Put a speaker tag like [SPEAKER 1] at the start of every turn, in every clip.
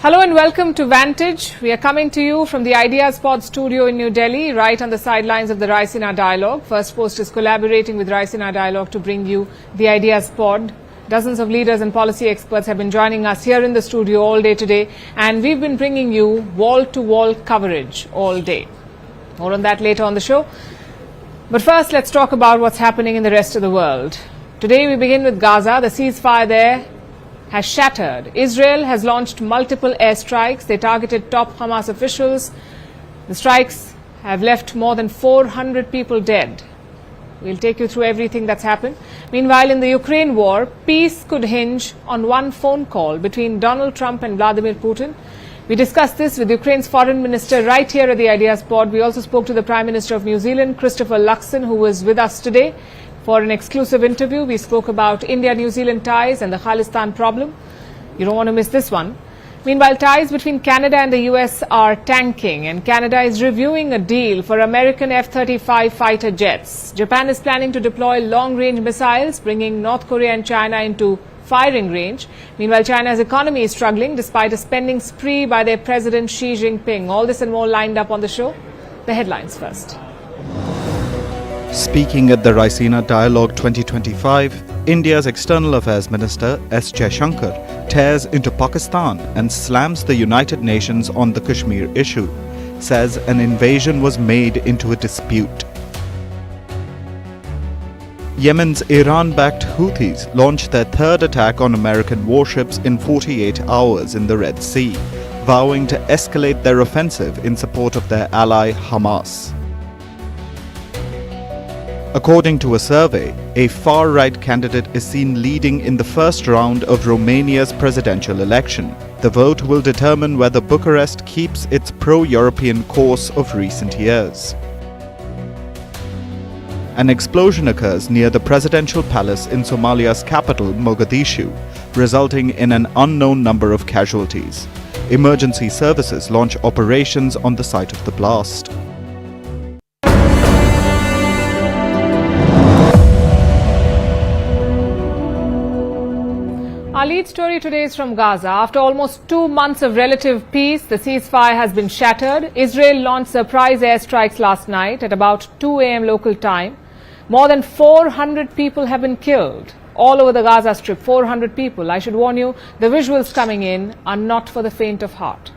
[SPEAKER 1] Hello and welcome to Vantage. We are coming to you from the Ideas Pod studio in New Delhi, right on the sidelines of the Raisina Dialogue. First Post is collaborating with Raisina Dialogue to bring you the Ideas Pod. Dozens of leaders and policy experts have been joining us here in the studio all day today, and we've been bringing you wall-to-wall coverage all day. More on that later on the show. But first, let's talk about what's happening in the rest of the world. Today we begin with Gaza. The ceasefire there has shattered. Israel has launched multiple airstrikes. They targeted top Hamas officials. The strikes have left more than 400 people dead. We'll take you through everything that's happened. Meanwhile, in the Ukraine war, peace could hinge on one phone call between Donald Trump and Vladimir Putin. We discussed this with Ukraine's foreign minister right here at the Ideas Pod. We also spoke to the Prime Minister of New Zealand, Christopher Luxon, who was with us today for an exclusive interview. We spoke about India-New Zealand ties and the Khalistan problem. You don't want to miss this one. Meanwhile, ties between Canada and the U.S. are tanking, and Canada is reviewing a deal for American F-35 fighter jets. Japan is planning to deploy long-range missiles, bringing North Korea and China into firing range. Meanwhile, China's economy is struggling despite a spending spree by their President Xi Jinping. All this and more lined up on the show. The headlines first.
[SPEAKER 2] Speaking at the Raisina Dialogue 2025, India's External Affairs Minister S. Jaishankar tears into Pakistan and slams the United Nations on the Kashmir issue, says an invasion was made into a dispute. Yemen's Iran-backed Houthis launched their third attack on American warships in 48 hours in the Red Sea, vowing to escalate their offensive in support of their ally Hamas. According to a survey, a far-right candidate is seen leading in the first round of Romania's presidential election. The vote will determine whether Bucharest keeps its pro-European course of recent years. An explosion occurs near the presidential palace in Somalia's capital, Mogadishu, resulting in an unknown number of casualties. Emergency services launch operations on the site of the blast.
[SPEAKER 1] Our lead story today is from Gaza. After almost 2 months of relative peace, the ceasefire has been shattered. Israel launched surprise airstrikes last night at about 2 a.m. local time. More than 400 people have been killed all over the Gaza Strip. 400 people. I should warn you, the visuals coming in are not for the faint of heart.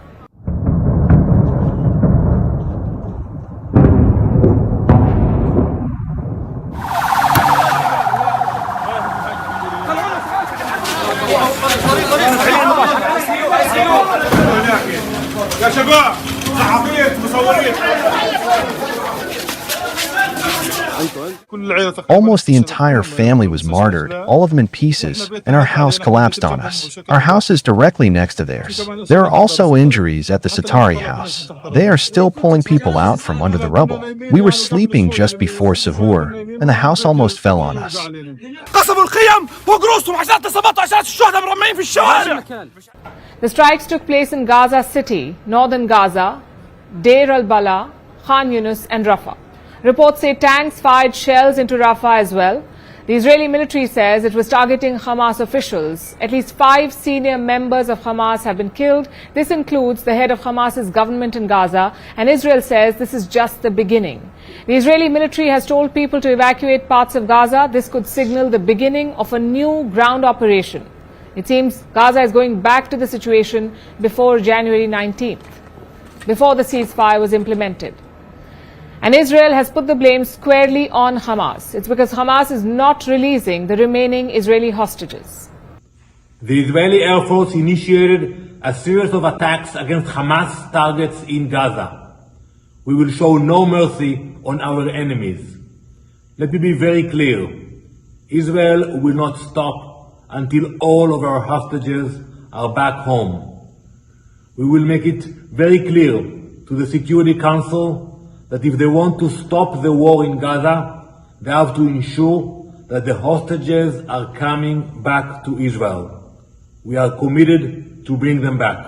[SPEAKER 3] Almost the entire family was martyred, all of them in pieces, and our house collapsed on us. Our house is directly next to theirs. There are also injuries at the Satari house. They are still pulling people out from under the rubble. We were sleeping just before Sahur, and the house almost fell on us.
[SPEAKER 1] The strikes took place in Gaza City, northern Gaza, Deir al-Bala, Khan Yunis and Rafah. Reports say tanks fired shells into Rafah as well. The Israeli military says it was targeting Hamas officials. At least 5 senior members of Hamas have been killed. This includes the head of Hamas's government in Gaza, and Israel says this is just the beginning. The Israeli military has told people to evacuate parts of Gaza. This could signal the beginning of a new ground operation. It seems Gaza is going back to the situation before January 19th, before the ceasefire was implemented. And Israel has put the blame squarely on Hamas. It's because Hamas is not releasing the remaining Israeli hostages.
[SPEAKER 4] The Israeli Air Force initiated a series of attacks against Hamas targets in Gaza. We will show no mercy on our enemies. Let me be very clear. Israel will not stop until all of our hostages are back home. We will make it very clear to the Security Council that if they want to stop the war in Gaza, they have to ensure that the hostages are coming back to Israel. We are committed to bring them back.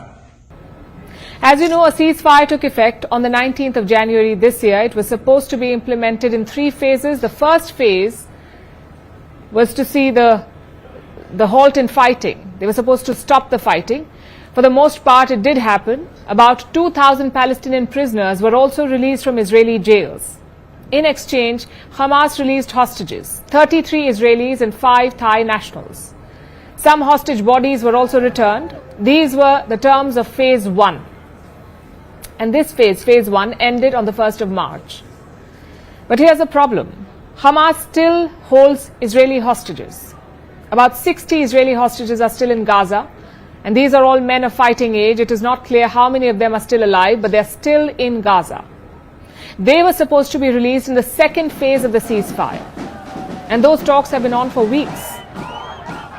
[SPEAKER 1] As you know, a ceasefire took effect on the 19th of January this year. It was supposed to be implemented in 3 phases. The first phase was to see the halt in fighting. They were supposed to stop the fighting. For the most part, it did happen. About 2,000 Palestinian prisoners were also released from Israeli jails. In exchange, Hamas released hostages, 33 Israelis and 5 Thai nationals. Some hostage bodies were also returned. These were the terms of Phase 1. And this Phase 1, ended on the 1st of March. But here's the problem. Hamas still holds Israeli hostages. About 60 Israeli hostages are still in Gaza. And these are all men of fighting age. It is not clear how many of them are still alive, but they're still in Gaza. They were supposed to be released in the second phase of the ceasefire. And those talks have been on for weeks.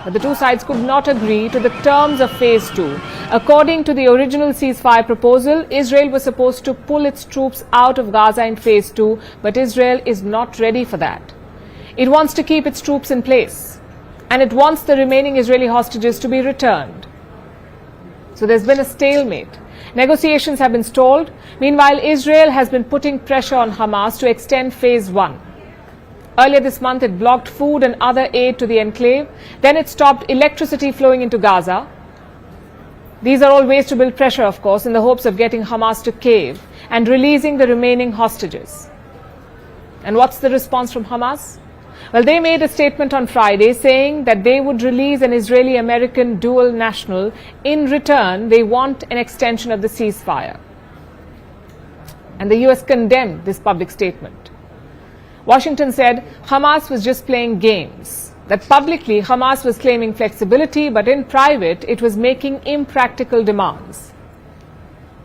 [SPEAKER 1] But the two sides could not agree to the terms of Phase 2. According to the original ceasefire proposal, Israel was supposed to pull its troops out of Gaza in Phase 2, but Israel is not ready for that. It wants to keep its troops in place, and it wants the remaining Israeli hostages to be returned. So there's been a stalemate. Negotiations have been stalled. Meanwhile, Israel has been putting pressure on Hamas to extend Phase 1. Earlier this month, it blocked food and other aid to the enclave. Then it stopped electricity flowing into Gaza. These are all ways to build pressure, of course, in the hopes of getting Hamas to cave and releasing the remaining hostages. And what's the response from Hamas? Well, they made a statement on Friday saying that they would release an Israeli-American dual national. In return, they want an extension of the ceasefire. And the US condemned this public statement. Washington said Hamas was just playing games, that publicly Hamas was claiming flexibility, but in private it was making impractical demands.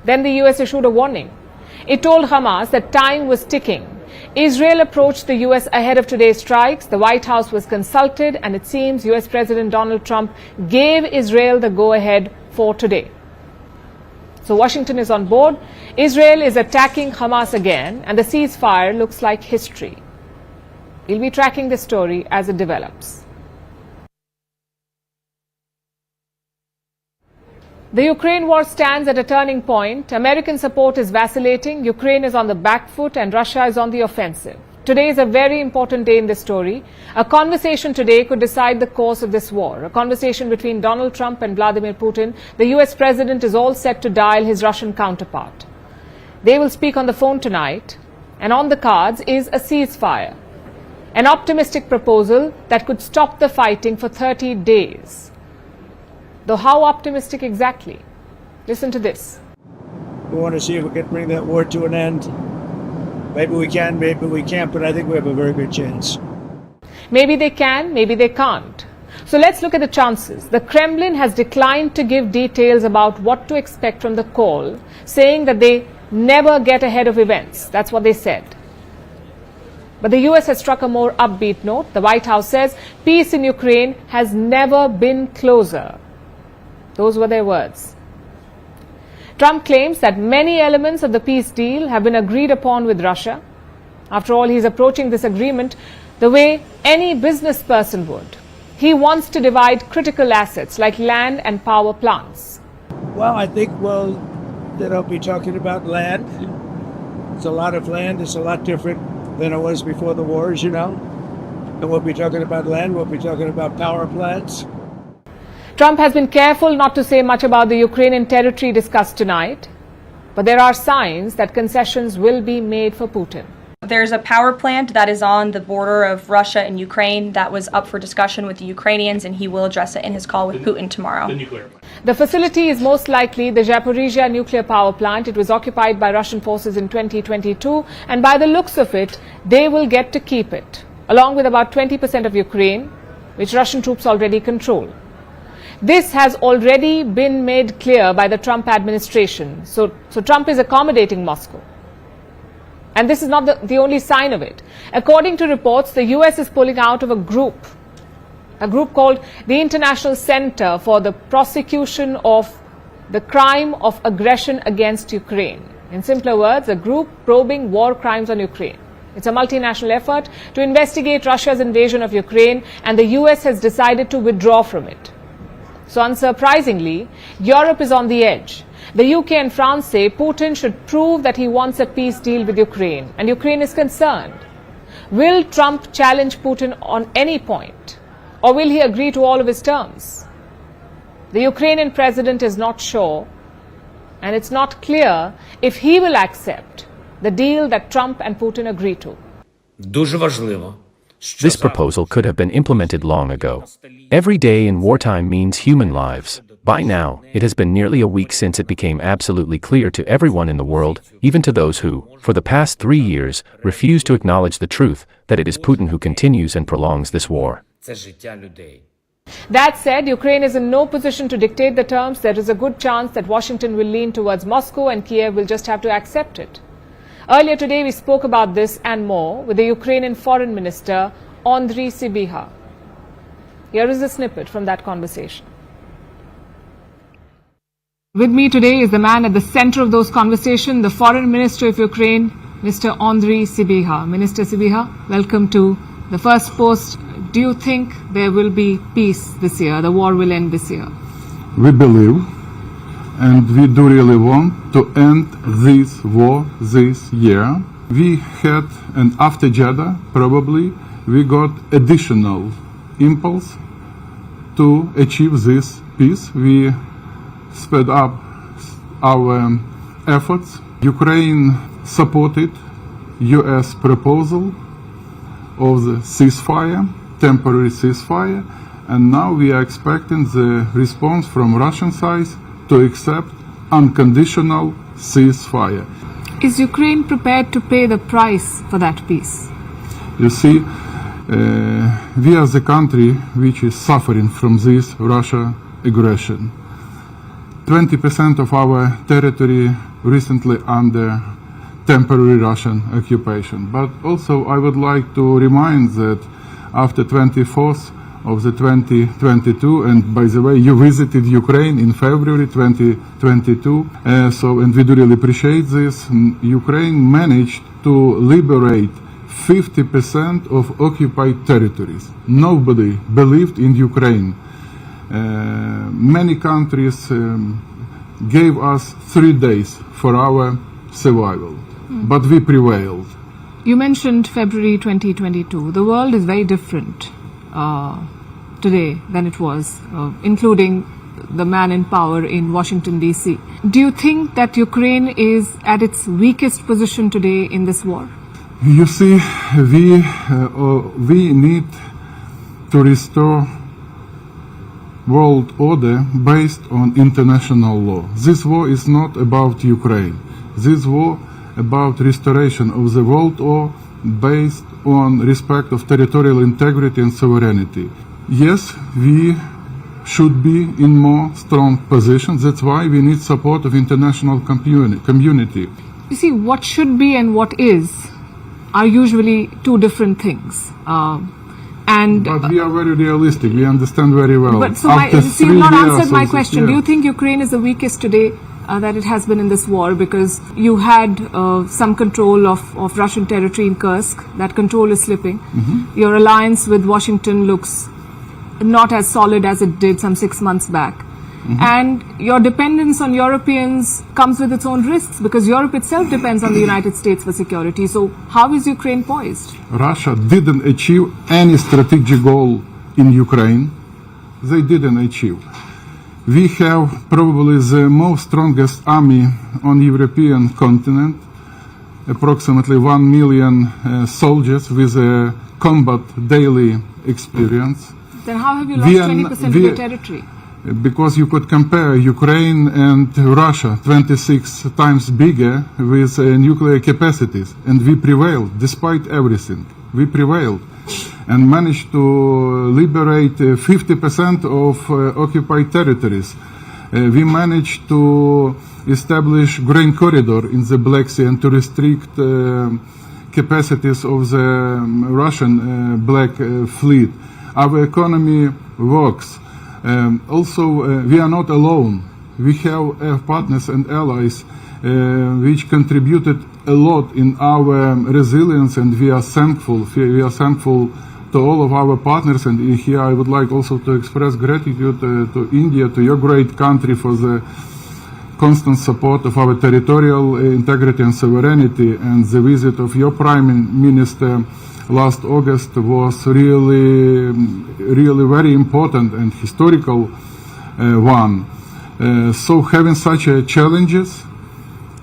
[SPEAKER 1] Then the US issued a warning. It told Hamas that time was ticking. Israel approached the US ahead of today's strikes. The White House was consulted, and it seems US President Donald Trump gave Israel the go-ahead for today. So Washington is on board. Israel is attacking Hamas again, and the ceasefire looks like history. We'll be tracking this story as it develops. The Ukraine war stands at a turning point. American support is vacillating. Ukraine is on the back foot and Russia is on the offensive. Today is a very important day in this story. A conversation today could decide the course of this war. A conversation between Donald Trump and Vladimir Putin. The US president is all set to dial his Russian counterpart. They will speak on the phone tonight, and on the cards is a ceasefire. An optimistic proposal that could stop the fighting for 30 days. Though how optimistic exactly? Listen to this.
[SPEAKER 5] We want to see if we can bring that war to an end. Maybe we can, maybe we can't, but I think we have a very good chance.
[SPEAKER 1] Maybe they can, maybe they can't. So let's look at the chances. The Kremlin has declined to give details about what to expect from the call, saying that they never get ahead of events. That's what they said. But the US has struck a more upbeat note. The White House says peace in Ukraine has never been closer. Those were their words. Trump claims that many elements of the peace deal have been agreed upon with Russia. After all, he's approaching this agreement the way any business person would. He wants to divide critical assets like land and power plants.
[SPEAKER 5] Well, I think, they'll be talking about land. It's a lot of land. It's a lot different than it was before the wars, you know. And we'll be talking about land. We'll be talking about power plants.
[SPEAKER 1] Trump has been careful not to say much about the Ukrainian territory discussed tonight, but there are signs that concessions will be made for Putin.
[SPEAKER 6] There's a power plant that is on the border of Russia and Ukraine that was up for discussion with the Ukrainians, and he will address it in his call with Putin tomorrow.
[SPEAKER 1] The facility is most likely the Zaporizhzhia nuclear power plant. It was occupied by Russian forces in 2022, and by the looks of it, they will get to keep it, along with about 20% of Ukraine, which Russian troops already control. This has already been made clear by the Trump administration. So Trump is accommodating Moscow. And this is not the only sign of it. According to reports, the US is pulling out of a group called the International Center for the Prosecution of the Crime of Aggression Against Ukraine. In simpler words, a group probing war crimes on Ukraine. It's a multinational effort to investigate Russia's invasion of Ukraine, and the US has decided to withdraw from it. So unsurprisingly, Europe is on the edge. The UK and France say Putin should prove that he wants a peace deal with Ukraine, and Ukraine is concerned. Will Trump challenge Putin on any point, or will he agree to all of his terms? The Ukrainian president is not sure, and it's not clear if he will accept the deal that Trump and Putin agree to.
[SPEAKER 7] Дуже важливо.
[SPEAKER 8] This proposal could have been implemented long ago. Every day in wartime means human lives. By now, it has been nearly a week since it became absolutely clear to everyone in the world, even to those who, for the past 3 years, refuse to acknowledge the truth, that it is Putin who continues and prolongs this war.
[SPEAKER 7] Це життя людей.
[SPEAKER 1] That said, Ukraine is in no position to dictate the terms. There is a good chance that Washington will lean towards Moscow and Kiev will just have to accept it. Earlier today, we spoke about this and more with the Ukrainian Foreign Minister, Andriy Sybiha. Here is a snippet from that conversation. With me today is the man at the center of those conversations, the Foreign Minister of Ukraine, Mr. Andriy Sybiha. Minister Sybiha, welcome to the First Post. Do you think there will be peace this year? The war will end this year?
[SPEAKER 9] We believe, and we do really want to end this war this year. We had, and after Jeddah, probably, we got additional impulse to achieve this peace. We sped up our efforts. Ukraine supported U.S. proposal of the ceasefire, temporary ceasefire, and now we are expecting the response from Russian side to accept unconditional ceasefire.
[SPEAKER 1] Is Ukraine prepared to pay the price for that peace?
[SPEAKER 9] You see, we are the country which is suffering from this Russia aggression. 20% of our territory recently under temporary Russian occupation. But also I would like to remind that after 24th of the 2022, and by the way, you visited Ukraine in February 2022, and we do really appreciate this. Ukraine managed to liberate 50% of occupied territories. Nobody believed in Ukraine. Many countries gave us 3 days for our survival, but we prevailed.
[SPEAKER 1] You mentioned February 2022. The world is very different today than it was, including the man in power in Washington, D.C. Do you think that Ukraine is at its weakest position today in this war?
[SPEAKER 9] You see, we need to restore world order based on international law. This war is not about Ukraine. This war about restoration of the world order based on respect of territorial integrity and sovereignty. Yes, we should be in more strong position. That's why we need support of international community.
[SPEAKER 1] You see, what should be and what is are usually two different things.
[SPEAKER 9] But we are very realistic. We understand very well.
[SPEAKER 1] But so you've not answered my question. Yeah. Do you think Ukraine is the weakest today that it has been in this war? Because you had some control of Russian territory in Kursk. That control is slipping. Mm-hmm. Your alliance with Washington looks not as solid as it did some 6 months back. Mm-hmm. And your dependence on Europeans comes with its own risks, because Europe itself depends on the United States for security. So how is Ukraine poised?
[SPEAKER 9] Russia didn't achieve any strategic goal in Ukraine. They didn't achieve. We have probably the most strongest army on the European continent, approximately 1 million soldiers with a combat daily experience.
[SPEAKER 1] Then how have you lost 20% of your territory?
[SPEAKER 9] Because you could compare Ukraine and Russia, 26 times bigger, with nuclear capacities, and we prevailed despite everything. We prevailed and managed to liberate 50% of occupied territories. We managed to establish grain corridor in the Black Sea and to restrict capacities of the Russian Black Fleet. Our economy works. Also, we are not alone. We have partners and allies which contributed a lot in our resilience, and we are thankful. We are thankful to all of our partners, and here I would like also to express gratitude to India, to your great country, for the constant support of our territorial integrity and sovereignty. And the visit of your Prime Minister last August was really very important and historical one. So having such challenges,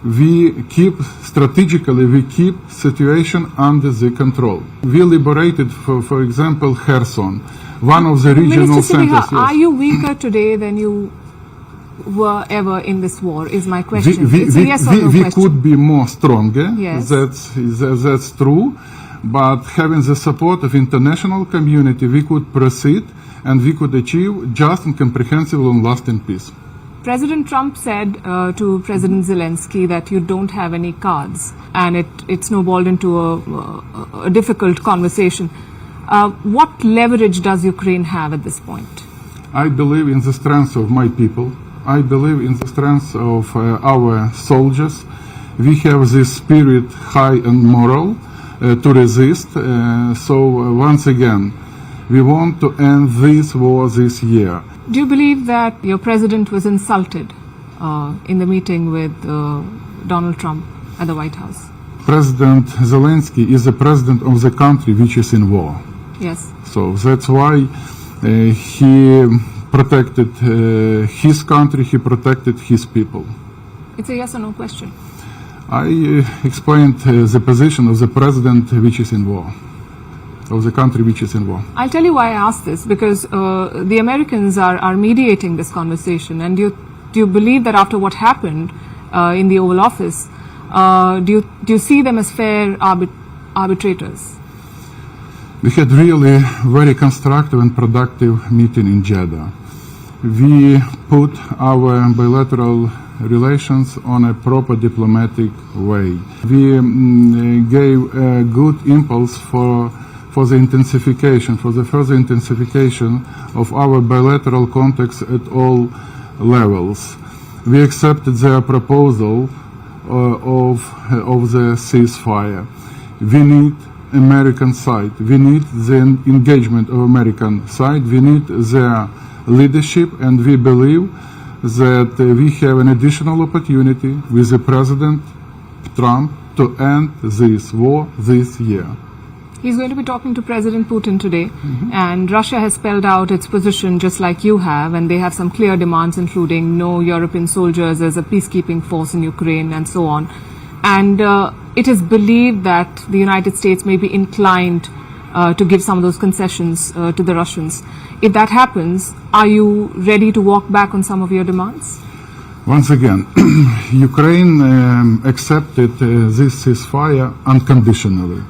[SPEAKER 9] we keep strategically, we keep situation under the control. We liberated, for example, Kherson, one of the regional
[SPEAKER 1] Minister
[SPEAKER 9] centers.
[SPEAKER 1] Siliha, are you weaker today than you were ever in this war, is my question. It's a yes or no
[SPEAKER 9] we
[SPEAKER 1] question.
[SPEAKER 9] could be more stronger,
[SPEAKER 1] Yes.
[SPEAKER 9] that's true, but having the support of international community, we could proceed and we could achieve just and comprehensive and lasting peace.
[SPEAKER 1] President Trump said to President Zelensky that you don't have any cards, and it snowballed into a difficult conversation. What leverage does Ukraine have at this point?
[SPEAKER 9] I believe in the strength of my people. I believe in the strength of our soldiers. We have this spirit, high and moral, to resist. Once again, we want to end this war this year.
[SPEAKER 1] Do you believe that your president was insulted in the meeting with Donald Trump at the White House?
[SPEAKER 9] President Zelensky is the president of the country which is in war.
[SPEAKER 1] Yes.
[SPEAKER 9] So that's why he protected his country, he protected his people.
[SPEAKER 1] It's a yes or no question.
[SPEAKER 9] I explained the position of the president which is in war, of the country which is in war.
[SPEAKER 1] I'll tell you why I asked this, because the Americans are mediating this conversation, and do you believe that after what happened in the Oval Office, do you see them as fair arbitrators?
[SPEAKER 9] We had really very constructive and productive meeting in Jeddah. We put our bilateral relations on a proper diplomatic way. We gave a good impulse for the intensification, for the further intensification of our bilateral contacts at all levels. We accepted their proposal of the ceasefire. We need American side. We need the engagement of American side. We need their leadership, and we believe that we have an additional opportunity with the President Trump to end this war this year.
[SPEAKER 1] He's going to be talking to President Putin today, and Russia has spelled out its position just like you have, and they have some clear demands, including no European soldiers as a peacekeeping force in Ukraine and so on. And it is believed that the United States may be inclined to give some of those concessions to the Russians. If that happens, are you ready to walk back on some of your demands?
[SPEAKER 9] Once again, Ukraine accepted this ceasefire unconditionally.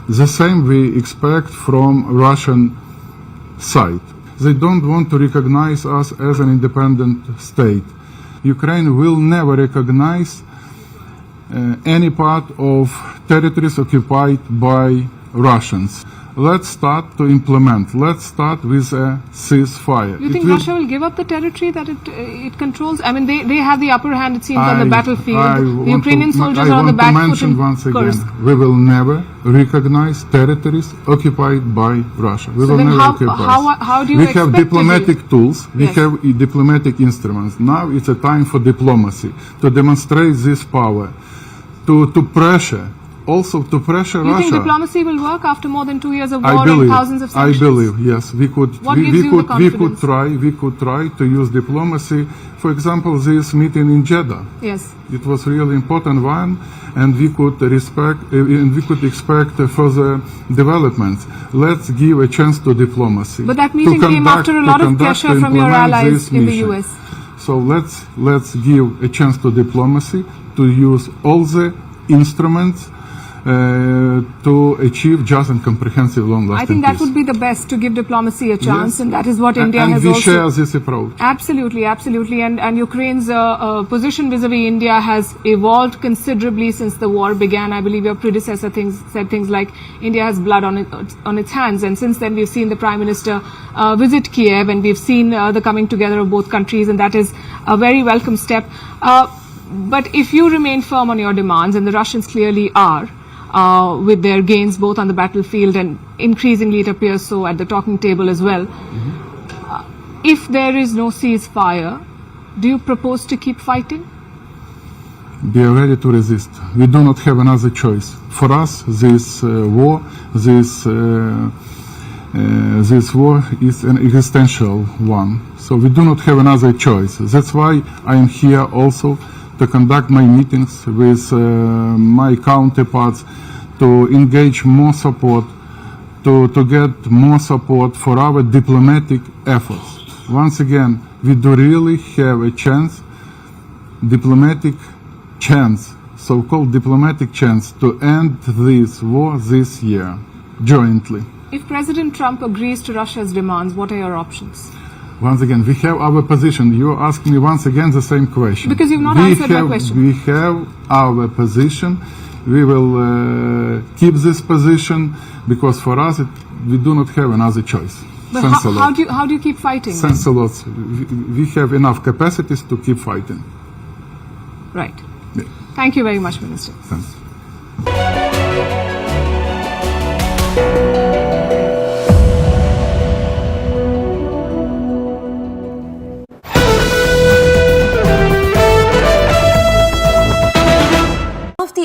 [SPEAKER 9] The same we expect from Russian side. They don't want to recognize us as an independent state. Ukraine will never recognize any part of territories occupied by Russians. Let's start to implement. Let's start with a ceasefire.
[SPEAKER 1] You think Russia will give up the territory that it controls? I mean, they have the upper hand, it seems, on the battlefield. The Ukrainian soldiers are on the back foot in
[SPEAKER 9] once again,
[SPEAKER 1] Kursk.
[SPEAKER 9] we will never recognize territories occupied by Russia. We will
[SPEAKER 1] then
[SPEAKER 9] never
[SPEAKER 1] how do you
[SPEAKER 9] We
[SPEAKER 1] expect
[SPEAKER 9] have
[SPEAKER 1] to
[SPEAKER 9] diplomatic tools. We
[SPEAKER 1] Yes.
[SPEAKER 9] have diplomatic instruments. Now it's a time for diplomacy to demonstrate this power, to pressure. Also to pressure
[SPEAKER 1] You
[SPEAKER 9] Russia.
[SPEAKER 1] think diplomacy will work after more than 2 years of
[SPEAKER 9] I
[SPEAKER 1] war
[SPEAKER 9] believe,
[SPEAKER 1] and thousands of sanctions?
[SPEAKER 9] I believe, yes, we could.
[SPEAKER 1] What
[SPEAKER 9] we,
[SPEAKER 1] gives
[SPEAKER 9] we
[SPEAKER 1] you
[SPEAKER 9] could.
[SPEAKER 1] the
[SPEAKER 9] We could
[SPEAKER 1] confidence?
[SPEAKER 9] try. We could try to use diplomacy. For example, this meeting in Jeddah.
[SPEAKER 1] Yes.
[SPEAKER 9] It was really important one, and we could expect further development. Let's give a chance to diplomacy.
[SPEAKER 1] But that meeting came after a lot of pressure from your allies in the US.
[SPEAKER 9] So let's give a chance to diplomacy to use all the instruments to achieve just and comprehensive long-lasting
[SPEAKER 1] I think that
[SPEAKER 9] peace.
[SPEAKER 1] would be the best, to give diplomacy a chance,
[SPEAKER 9] Yes.
[SPEAKER 1] and that is what India
[SPEAKER 9] and
[SPEAKER 1] has
[SPEAKER 9] we
[SPEAKER 1] also...
[SPEAKER 9] share this approach.
[SPEAKER 1] Absolutely, absolutely. And Ukraine's position vis-a-vis India has evolved considerably since the war began. I believe your predecessor said things like India has blood on its hands. And since then, we've seen the Prime Minister visit Kiev, and we've seen the coming together of both countries, and that is a very welcome step. But if you remain firm on your demands, and the Russians clearly are, with their gains both on the battlefield and increasingly it appears so at the talking table as well. If there is no ceasefire, do you propose to keep fighting?
[SPEAKER 9] Be ready to resist. We do not have another choice. For us, this war is an existential one. So we do not have another choice. That's why I am here also to conduct my meetings with my counterparts, to engage more support, to get more support for our diplomatic efforts. Once again, we do really have a chance, diplomatic chance, so-called diplomatic chance to end this war this year, jointly.
[SPEAKER 1] If President Trump agrees to Russia's demands, what are your options?
[SPEAKER 9] Once again, we have our position. You ask me once again the same question.
[SPEAKER 1] Because you've not answered my question.
[SPEAKER 9] We have our position. We will keep this position because for us, we do not have another choice.
[SPEAKER 1] But how do you keep fighting?
[SPEAKER 9] Thanks a lot. We have enough capacities to keep fighting.
[SPEAKER 1] Right.
[SPEAKER 9] Yeah.
[SPEAKER 1] Thank you very much, Minister.
[SPEAKER 9] Thanks.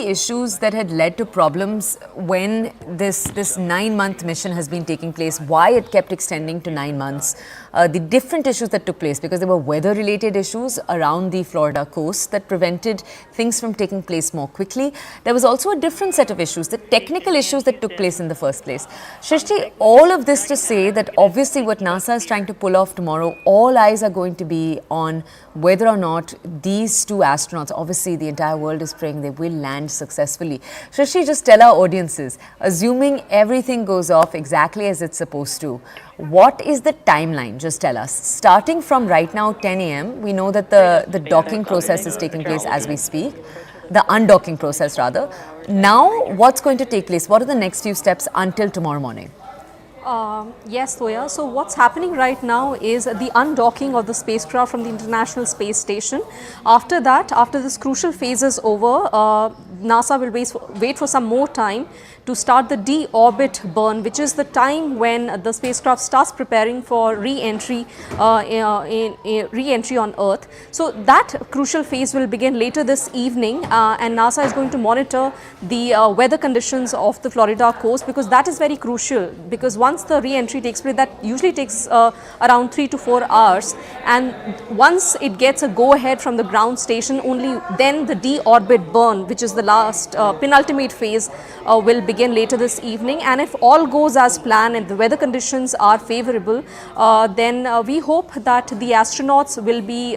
[SPEAKER 10] Issues that had led to problems when this 9-month mission has been taking place, why it kept extending to 9 months, the different issues that took place, because there were weather-related issues around the Florida coast that prevented things from taking place more quickly. There was also a different set of issues, the technical issues that took place in the first place. Shrishti, all of this to say that obviously what NASA is trying to pull off tomorrow, all eyes are going to be on whether or not these two astronauts, obviously the entire world is praying they will land successfully. Shrishti, just tell our audiences, assuming everything goes off exactly as it's supposed to, what is the timeline? Just tell us. Starting from right now, 10 a.m., we know that the docking process is taking place as we speak, the undocking process rather. Now, what's going to take place? What are the next few steps until tomorrow morning?
[SPEAKER 11] Yes, Toya. So what's happening right now is the undocking of the spacecraft from the International Space Station. After that, after this crucial phase is over, NASA will wait for some more time to start the de-orbit burn, which is the time when the spacecraft starts preparing for re-entry on Earth. So that crucial phase will begin later this evening, and NASA is going to monitor the weather conditions of the Florida coast, because that is very crucial, because once the re-entry takes place, that usually takes around 3 to 4 hours, and once it gets a go-ahead from the ground station, only then the de-orbit burn, which is the last penultimate phase, will begin later this evening. And if all goes as planned and the weather conditions are favorable, then we hope that the astronauts will be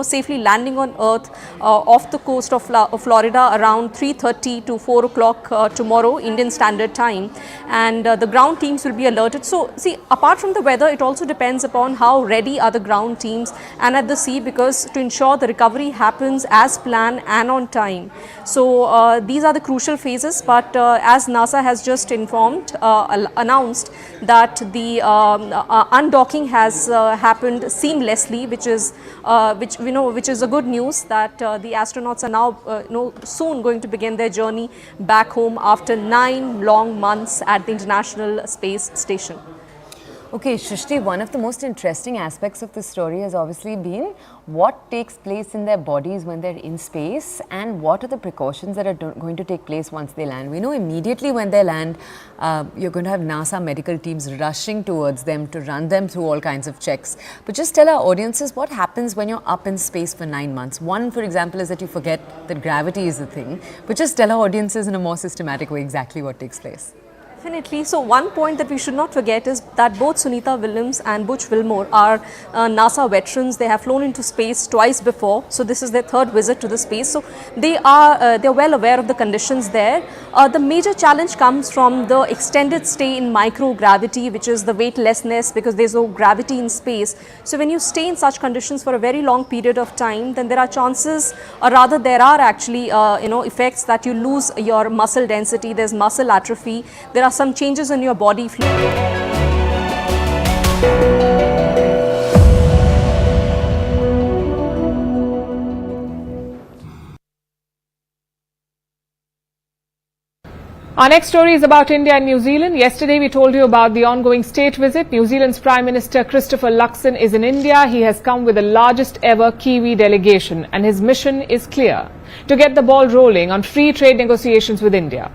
[SPEAKER 11] safely landing on Earth off the coast of Florida around 3:30 to 4 o'clock tomorrow Indian Standard Time, and the ground teams will be alerted. So see, apart from the weather, it also depends upon how ready are the ground teams and at the sea, because to ensure the recovery happens as planned and on time. So these are the crucial phases, but as NASA has just announced that the undocking has happened seamlessly, which is a good news, that the astronauts are now soon going to begin their journey back home after 9 long months at the International Space Station.
[SPEAKER 10] Okay, Shrishti, one of the most interesting aspects of this story has obviously been what takes place in their bodies when they're in space, and what are the precautions that are going to take place once they land. We know immediately when they land, you're going to have NASA medical teams rushing towards them to run them through all kinds of checks. But just tell our audiences what happens when you're up in space for 9 months. One, for example, is that you forget that gravity is a thing. But just tell our audiences in a more systematic way exactly what takes place.
[SPEAKER 11] Definitely. So one point that we should not forget is that both Sunita Williams and Butch Wilmore are NASA veterans. They have flown into space twice before. So this is their third visit to the space. So they're well aware of the conditions there. The major challenge comes from the extended stay in microgravity, which is the weightlessness, because there's no gravity in space. So when you stay in such conditions for a very long period of time, then there are chances, or rather there are actually effects that you lose your muscle density. There's muscle atrophy. There are some changes in your body fluid.
[SPEAKER 1] Our next story is about India and New Zealand. Yesterday we told you about the ongoing state visit. New Zealand's Prime Minister Christopher Luxon is in India. He has come with the largest ever Kiwi delegation, and his mission is clear: to get the ball rolling on free trade negotiations with India.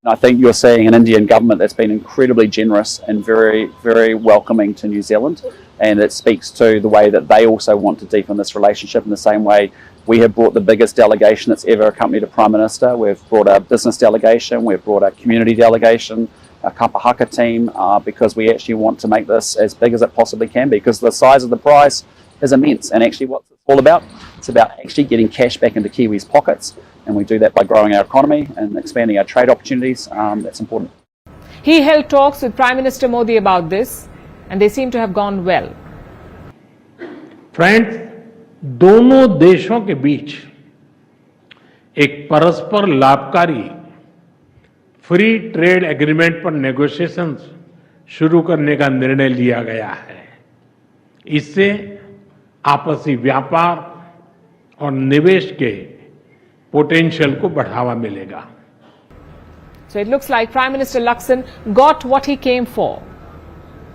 [SPEAKER 12] I think you're seeing an Indian government that's been incredibly generous and very, very welcoming to New Zealand. and it speaks to the way that they also want to deepen this relationship in the same way we have brought the biggest delegation that's ever accompanied a Prime Minister. We've brought a business delegation, we've brought a community delegation, a Kapahaka team, because we actually want to make this as big as it possibly can be, because the size of the prize is immense. And actually what it's all about, it's about actually getting cash back into Kiwis' pockets, and we do that by growing our economy and expanding our trade opportunities. That's important.
[SPEAKER 1] He held talks with Prime Minister Modi about this, and they seem to have gone well.
[SPEAKER 13] Friends, दोनों देशों के बीच एक परस्पर लाभकारी free trade agreement पर negotiations शुरू करने का निर्णय लिया गया है। इससे आपसी व्यापार और निवेश के पोटेंशियल को बढ़ावा मिलेगा।
[SPEAKER 1] So it looks like Prime Minister Lakson got what he came for.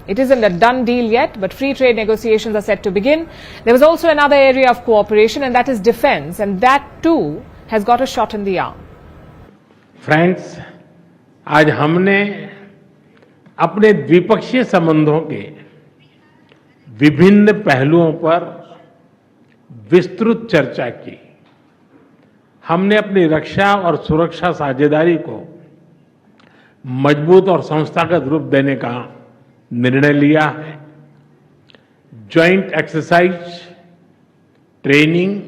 [SPEAKER 1] It isn't a done deal yet, but free trade negotiations are set to begin. There was also another area of cooperation, and that is defense, and that too has got a shot in the arm.
[SPEAKER 13] Friends, आज हमने अपने द्विपक्षीय संबंधों के विभिन्न पहलुओं पर विस्तृत चर्चा की। हमने अपनी रक्षा और सुरक्षा साझेदारी को मजबूत और संस्थागत रूप देने का निर्णय लिया है। Joint exercise, training,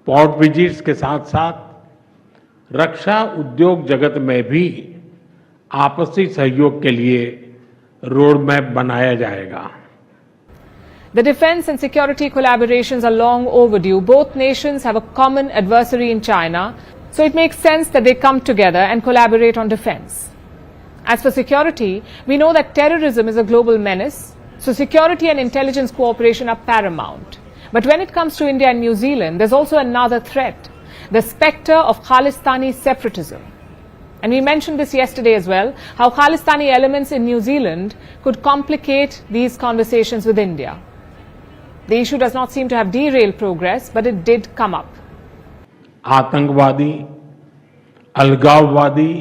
[SPEAKER 13] port visits के साथ साथ रक्षा उद्योग जगत में भी आपसी सहयोग के लिए रोड मैप बनाया जाएगा।
[SPEAKER 1] The defense and security collaborations are long overdue. Both nations have a common adversary in China, so it makes sense that they come together and collaborate on defense. As for security, we know that terrorism is a global menace, so security and intelligence cooperation are paramount. But when it comes to India and New Zealand, there's also another threat, the spectre of Khalistani separatism. And we mentioned this yesterday as well, how Khalistani elements in New Zealand could complicate these conversations with India. The issue does not seem to have derailed progress, but it did come up.
[SPEAKER 13] आतंकवादी, अलगाववादी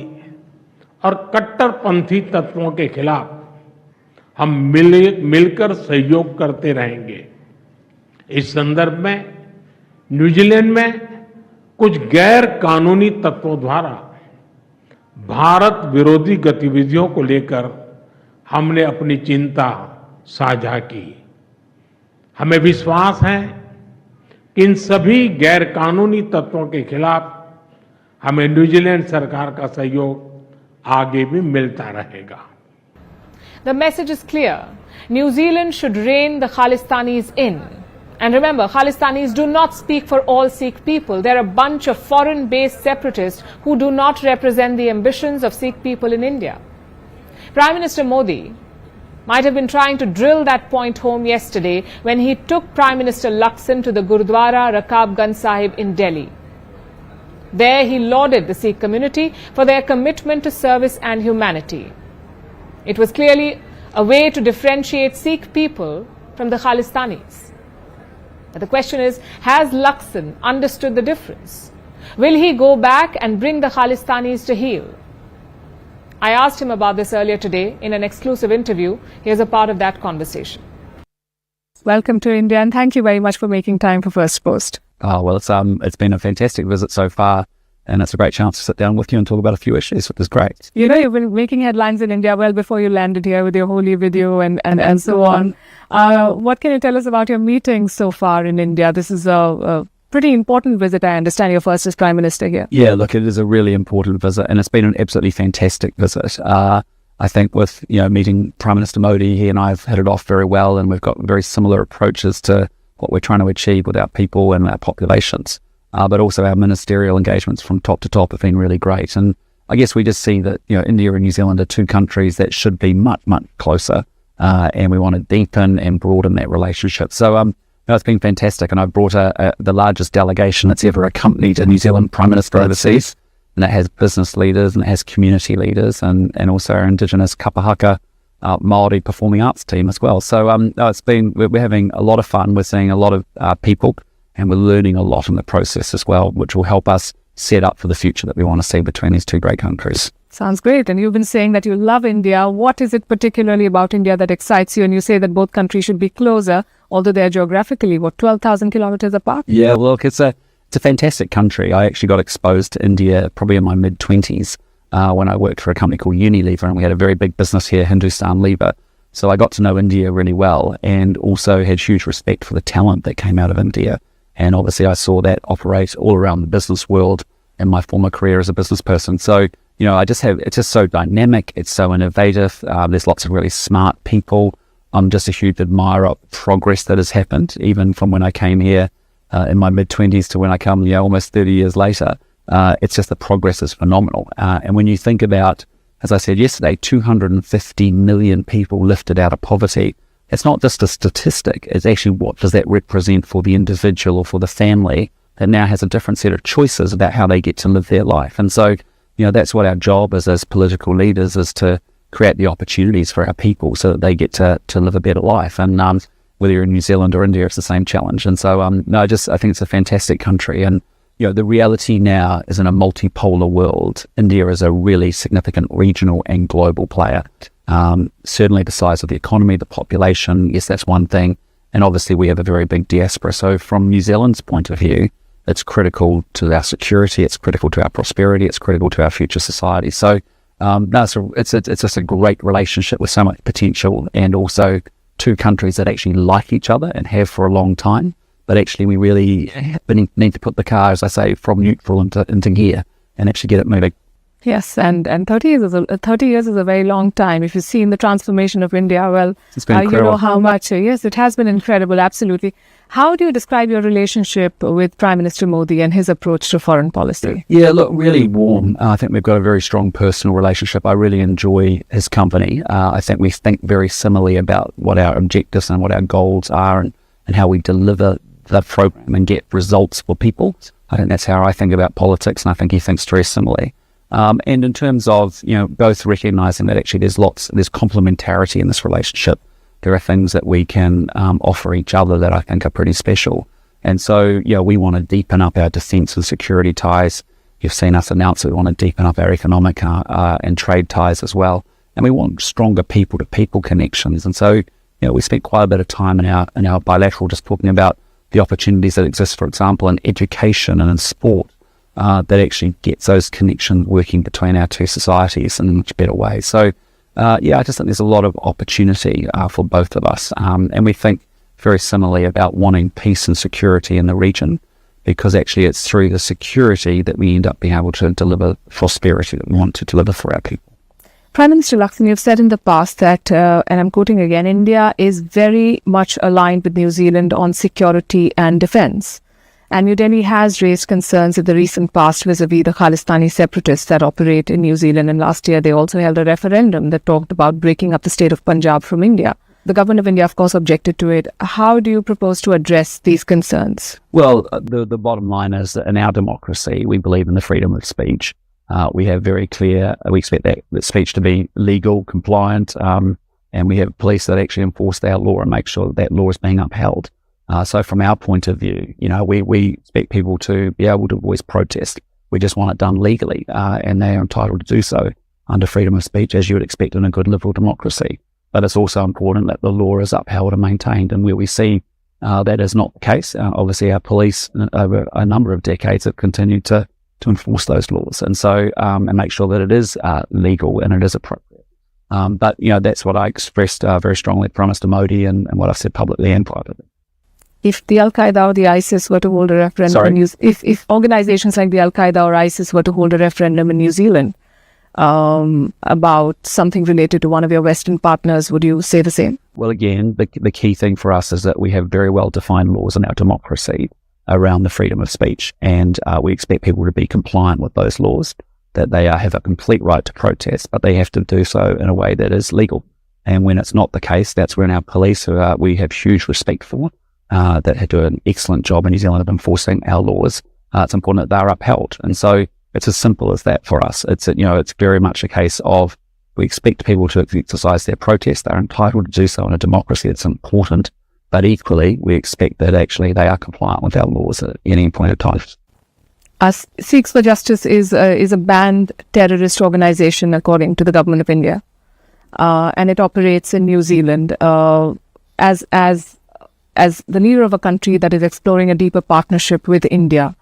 [SPEAKER 13] और कट्टरपंथी तत्वों के खिलाफ हम मिलकर सहयोग करते रहेंगे। इस संदर्भ में न्यूजीलैंड में कुछ गैर कानूनी तत्वों द्वारा भारत विरोधी गतिविधियों को लेकर हमने अपनी चिंता साझा की। हमें विश्वास है कि इन सभी गैर कानूनी तत्वों के खिलाफ हमें न्यूजीलैंड सरकार का सहयोग आगे भी मिलता रहेगा।
[SPEAKER 1] The message is clear. New Zealand should rein the Khalistanis in. And remember, Khalistanis do not speak for all Sikh people. They're a bunch of foreign-based separatists who do not represent the ambitions of Sikh people in India. Prime Minister Modi might have been trying to drill that point home yesterday when he took Prime Minister Lakson to the Gurudwara Rakabganj Sahib in Delhi. There he lauded the Sikh community for their commitment to service and humanity. It was clearly a way to differentiate Sikh people from the Khalistanis. But the question is, has Lakson understood the difference? Will he go back and bring the Khalistanis to heel? I asked him about this earlier today in an exclusive interview. Here's a part of that conversation. Welcome to India, and thank you very much for making time for First Post.
[SPEAKER 14] Oh, well, it's been a fantastic visit so far, and it's a great chance to sit down with you and talk about a few issues, which is great.
[SPEAKER 1] You know, you've been making headlines in India well before you landed here with your Holi video and so on. What can you tell us about your meetings so far in India? This is a pretty important visit, I understand. Your first as Prime Minister here.
[SPEAKER 14] Yeah, look, it is a really important visit, and it's been an absolutely fantastic visit. I think with, meeting Prime Minister Modi, he and I have hit it off very well, and we've got very similar approaches to what we're trying to achieve with our people and our populations. But also our ministerial engagements from top to top have been really great. And I guess we just see that, India and New Zealand are two countries that should be much, much closer. And we want to deepen and broaden that relationship. So, it's been fantastic. And I've brought the largest delegation that's ever accompanied a New Zealand Prime Minister overseas. And that has business leaders and it has community leaders and also our Indigenous Kapahaka Māori performing arts team as well. So we're having a lot of fun. We're seeing a lot of people, and we're learning a lot in the process as well, which will help us set up for the future that we want to see between these two great countries.
[SPEAKER 1] Sounds great. And you've been saying that you love India. What is it particularly about India that excites you? And you say that both countries should be closer, although they're geographically, 12,000 kilometers apart?
[SPEAKER 14] Yeah, well, look, it's a fantastic country. I actually got exposed to India probably in my mid-20s when I worked for a company called Unilever, and we had a very big business here, Hindustan Lever. So I got to know India really well, and also had huge respect for the talent that came out of India. And obviously I saw that operate all around the business world in my former career as a business person. So, it's just so dynamic, it's so innovative, there's lots of really smart people. I'm just a huge admirer of progress that has happened, even from when I came here in my mid-20s to when I come, almost 30 years later. It's just the progress is phenomenal. And when you think about, as I said yesterday, 250 million people lifted out of poverty, it's not just a statistic, it's actually what does that represent for the individual or for the family that now has a different set of choices about how they get to live their life. And so, that's what our job is as political leaders, is to create the opportunities for our people so that they get to live a better life. And whether you're in New Zealand or India, it's the same challenge. And so, I think it's a fantastic country. And, the reality now is in a multipolar world, India is a really significant regional and global player. Certainly the size of the economy, the population, yes, that's one thing. And obviously we have a very big diaspora. So from New Zealand's point of view, it's critical to our security, it's critical to our prosperity, it's critical to our future society. So it's just a great relationship with so much potential, and also two countries that actually like each other and have for a long time. But actually we really need to put the car, as I say, from neutral into gear and actually get it moving.
[SPEAKER 1] Yes, and 30 years is a very long time. If you've seen the transformation of India, well,
[SPEAKER 14] it's been incredible.
[SPEAKER 1] You know how much. Yes, it has been incredible, absolutely. How do you describe your relationship with Prime Minister Modi and his approach to foreign policy?
[SPEAKER 14] Yeah, look, really warm. I think we've got a very strong personal relationship. I really enjoy his company. I think we think very similarly about what our objectives and what our goals are, and how we deliver the program and get results for people. I think that's how I think about politics, and I think he thinks very similarly. And in terms of, both recognizing that actually there's complementarity in this relationship. There are things that we can offer each other that I think are pretty special. And so, we want to deepen up our defense and security ties. You've seen us announce that we want to deepen up our economic and trade ties as well. And we want stronger people-to-people connections. And so, we spent quite a bit of time in our bilateral just talking about the opportunities that exist, for example, in education and in sport. That actually gets those connections working between our two societies in a much better way. So, I just think there's a lot of opportunity for both of us. And we think very similarly about wanting peace and security in the region, because actually it's through the security that we end up being able to deliver prosperity that we want to deliver for our people.
[SPEAKER 1] Prime Minister Lakshmi, you've said in the past that, and I'm quoting again, India is very much aligned with New Zealand on security and defense. And New Delhi has raised concerns in the recent past vis-a-vis the Khalistani separatists that operate in New Zealand. And last year, they also held a referendum that talked about breaking up the state of Punjab from India. The government of India, of course, objected to it. How do you propose to address these concerns?
[SPEAKER 14] Well, the bottom line is that in our democracy, we believe in the freedom of speech. We have very clear, we expect that speech to be legal, compliant, and we have police that actually enforce our law and make sure that law is being upheld. So from our point of view, we expect people to be able to voice protest. We just want it done legally, and they are entitled to do so under freedom of speech, as you would expect in a good liberal democracy. But it's also important that the law is upheld and maintained, and where we see that is not the case, obviously our police over a number of decades have continued to enforce those laws, and so and make sure that it is legal and it is appropriate. But that's what I expressed very strongly to Prime Minister Modi, and what I've said publicly and privately.
[SPEAKER 1] If the Al-Qaeda or the ISIS were to hold a referendum, if organizations like the Al-Qaeda or ISIS were to hold a referendum in New Zealand about something related to one of your Western partners, would you say the same?
[SPEAKER 14] Well, again, the key thing for us is that we have very well-defined laws in our democracy around the freedom of speech, and we expect people to be compliant with those laws, that they have a complete right to protest, but they have to do so in a way that is legal. And when it's not the case, that's when our police, who we have huge respect for, that do an excellent job in New Zealand of enforcing our laws, it's important that they're upheld. And so it's as simple as that for us. It's very much a case of we expect people to exercise their protest. They're entitled to do so in a democracy. It's important. But equally, we expect that actually they are compliant with our laws at any point of time.
[SPEAKER 1] Seeks for Justice is a banned terrorist organization according to the government of India, and it operates in New Zealand as the leader of a country that is exploring a deeper partnership with India.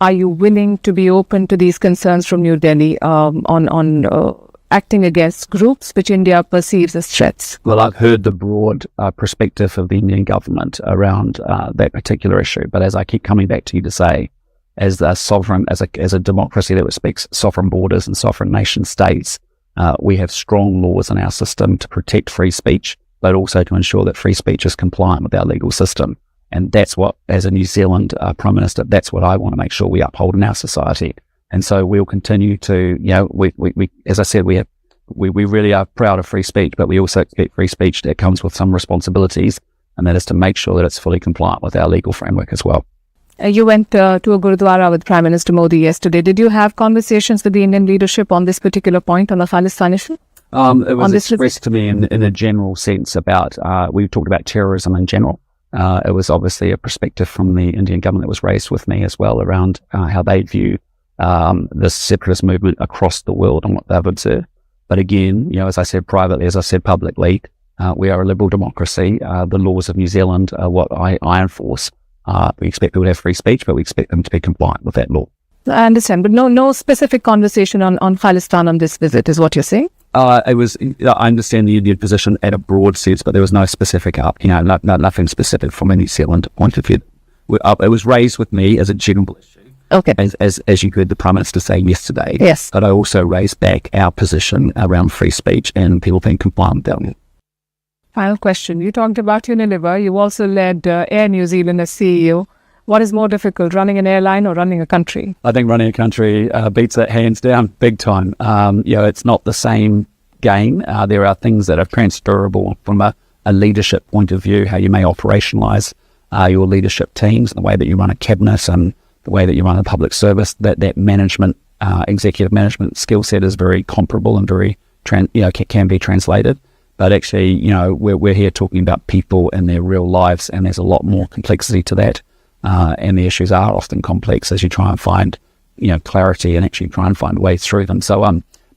[SPEAKER 1] Are you willing to be open to these concerns from New Delhi on acting against groups which India perceives as threats?
[SPEAKER 14] Well, I've heard the broad perspective of the Indian government around that particular issue, but as I keep coming back to you to say, as a sovereign, as a democracy that respects sovereign borders and sovereign nation states, we have strong laws in our system to protect free speech, but also to ensure that free speech is compliant with our legal system. And that's what, as a New Zealand Prime Minister, that's what I want to make sure we uphold in our society. And so we'll continue to, we as I said, we really are proud of free speech, but we also expect free speech that comes with some responsibilities, and that is to make sure that it's fully compliant with our legal framework as well.
[SPEAKER 1] You went to a Gurudwara with Prime Minister Modi yesterday. Did you have conversations with the Indian leadership on this particular point, on the Khalistan issue?
[SPEAKER 14] It was expressed to me in a general sense about, we talked about terrorism in general. It was obviously a perspective from the Indian government that was raised with me as well around how they view this separatist movement across the world and what they've observed. But again, as I said privately, as I said publicly, we are a liberal democracy. The laws of New Zealand are what I enforce. We expect people to have free speech, but we expect them to be compliant with that law.
[SPEAKER 1] I understand, but no specific conversation on Khalistan on this visit is what you're saying?
[SPEAKER 14] I understand the Indian position at a broad sense, but there was no specific nothing specific from a New Zealand point of view. It was raised with me as a general issue.
[SPEAKER 1] Okay.
[SPEAKER 14] As you heard the Prime Minister say yesterday.
[SPEAKER 1] Yes.
[SPEAKER 14] But I also raised back our position around free speech and people being compliant with that.
[SPEAKER 1] Final question. You talked about Unilever. You also led Air New Zealand as CEO. What is more difficult, running an airline or running a country?
[SPEAKER 14] I think running a country beats that hands down big time. It's not the same game. There are things that are transferable from a leadership point of view, how you may operationalise your leadership teams, the way that you run a cabinet and the way that you run a public service. That management, executive management skill set is very comparable and very, can be translated. But actually, we're here talking about people and their real lives, and there's a lot more complexity to that. And the issues are often complex as you try and find, clarity and actually try and find ways through them. So,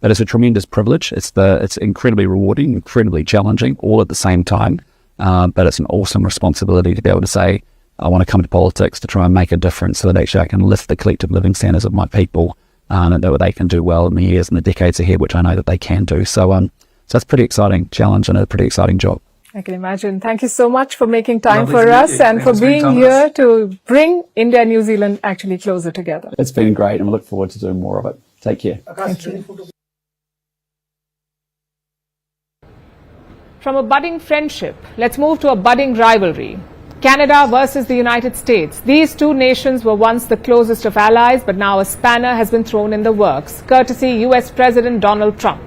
[SPEAKER 14] but it's a tremendous privilege. It's incredibly rewarding, incredibly challenging, all at the same time. But it's an awesome responsibility to be able to say, I want to come to politics to try and make a difference so that actually I can lift the collective living standards of my people, and that they can do well in the years and the decades ahead, which I know that they can do. So it's a pretty exciting challenge and a pretty exciting job.
[SPEAKER 1] I can imagine. Thank you so much for making time for us and for being here to bring India and New Zealand actually closer together.
[SPEAKER 14] It's been great, and we look forward to doing more of it. Take care.
[SPEAKER 1] Thank you. From a budding friendship, let's move to a budding rivalry. Canada versus the United States. These two nations were once the closest of allies, but now a spanner has been thrown in the works, courtesy US President Donald Trump.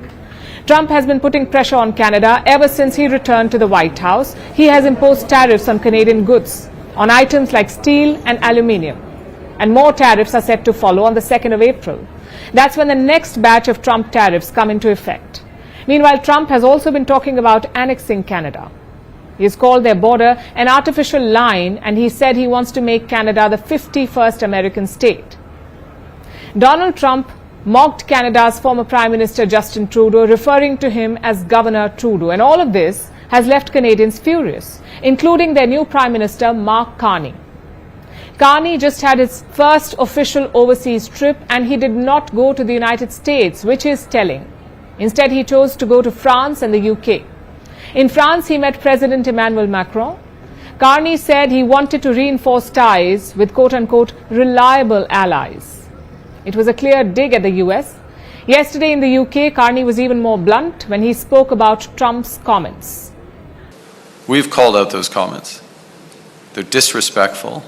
[SPEAKER 1] Trump has been putting pressure on Canada ever since he returned to the White House. He has imposed tariffs on Canadian goods, on items like steel and aluminium. And more tariffs are set to follow on the 2nd of April. That's when the next batch of Trump tariffs come into effect. Meanwhile, Trump has also been talking about annexing Canada. He has called their border an artificial line, and he said he wants to make Canada the 51st American state. Donald Trump mocked Canada's former Prime Minister Justin Trudeau, referring to him as Governor Trudeau. And all of this has left Canadians furious, including their new Prime Minister, Mark Carney. Carney just had his first official overseas trip, and he did not go to the United States, which is telling. Instead, he chose to go to France and the UK. In France, he met President Emmanuel Macron. Carney said he wanted to reinforce ties with quote-unquote reliable allies. It was a clear dig at the US. Yesterday in the UK, Carney was even more blunt when he spoke about Trump's comments.
[SPEAKER 15] We've called out those comments. They're disrespectful,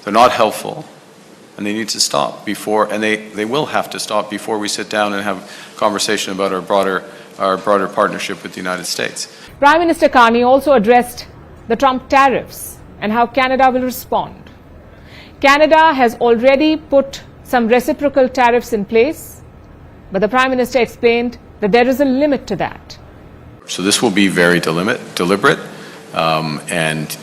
[SPEAKER 15] they're not helpful, and they need to stop before, and they will have to stop before we sit down and have a conversation about our broader partnership with the United States.
[SPEAKER 1] Prime Minister Carney also addressed the Trump tariffs and how Canada will respond. Canada has already put some reciprocal tariffs in place, but the Prime Minister explained that there is a limit to that.
[SPEAKER 15] So this will be very deliberate, and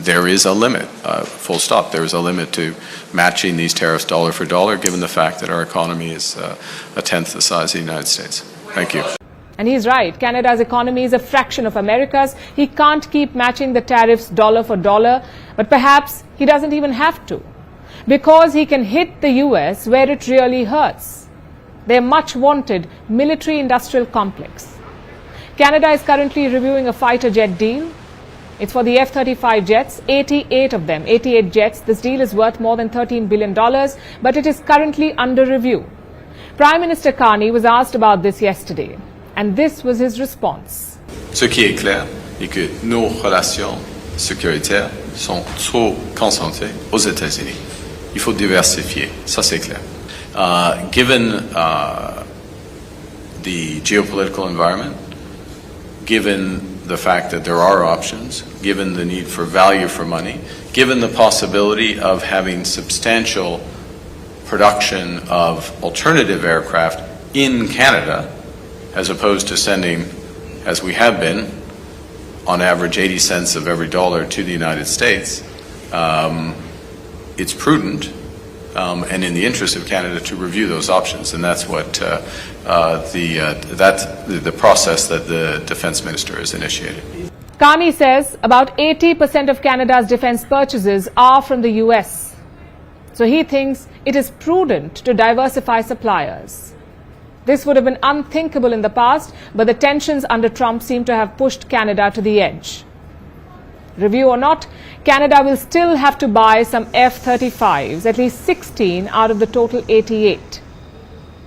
[SPEAKER 15] there is a limit, full stop. There is a limit to matching these tariffs dollar for dollar, given the fact that our economy is a tenth the size of the United States. Thank you.
[SPEAKER 1] And he's right. Canada's economy is a fraction of America's. He can't keep matching the tariffs dollar for dollar, but perhaps he doesn't even have to, because he can hit the US where it really hurts. Their much wanted military-industrial complex. Canada is currently reviewing a fighter jet deal. It's for the F-35 jets, 88 of them, 88 jets. This deal is worth more than $13 billion, but it is currently under review. Prime Minister Carney was asked about this yesterday, and this was his response.
[SPEAKER 15] Ce qui est clair est que nos relations sécuritaires sont trop concentrées aux États-Unis. Il faut diversifier, ça c'est clair. Given the geopolitical environment, given the fact that there are options, given the need for value for money, given the possibility of having substantial production of alternative aircraft in Canada, as opposed to sending, as we have been, on average 80 cents of every dollar to the United States, it's prudent and in the interest of Canada to review those options, and that's what the process that the Defence Minister has initiated.
[SPEAKER 1] Carney says about 80% of Canada's defence purchases are from the US. So he thinks it is prudent to diversify suppliers. This would have been unthinkable in the past, but the tensions under Trump seem to have pushed Canada to the edge. Review or not, Canada will still have to buy some F-35s, at least 16 out of the total 88.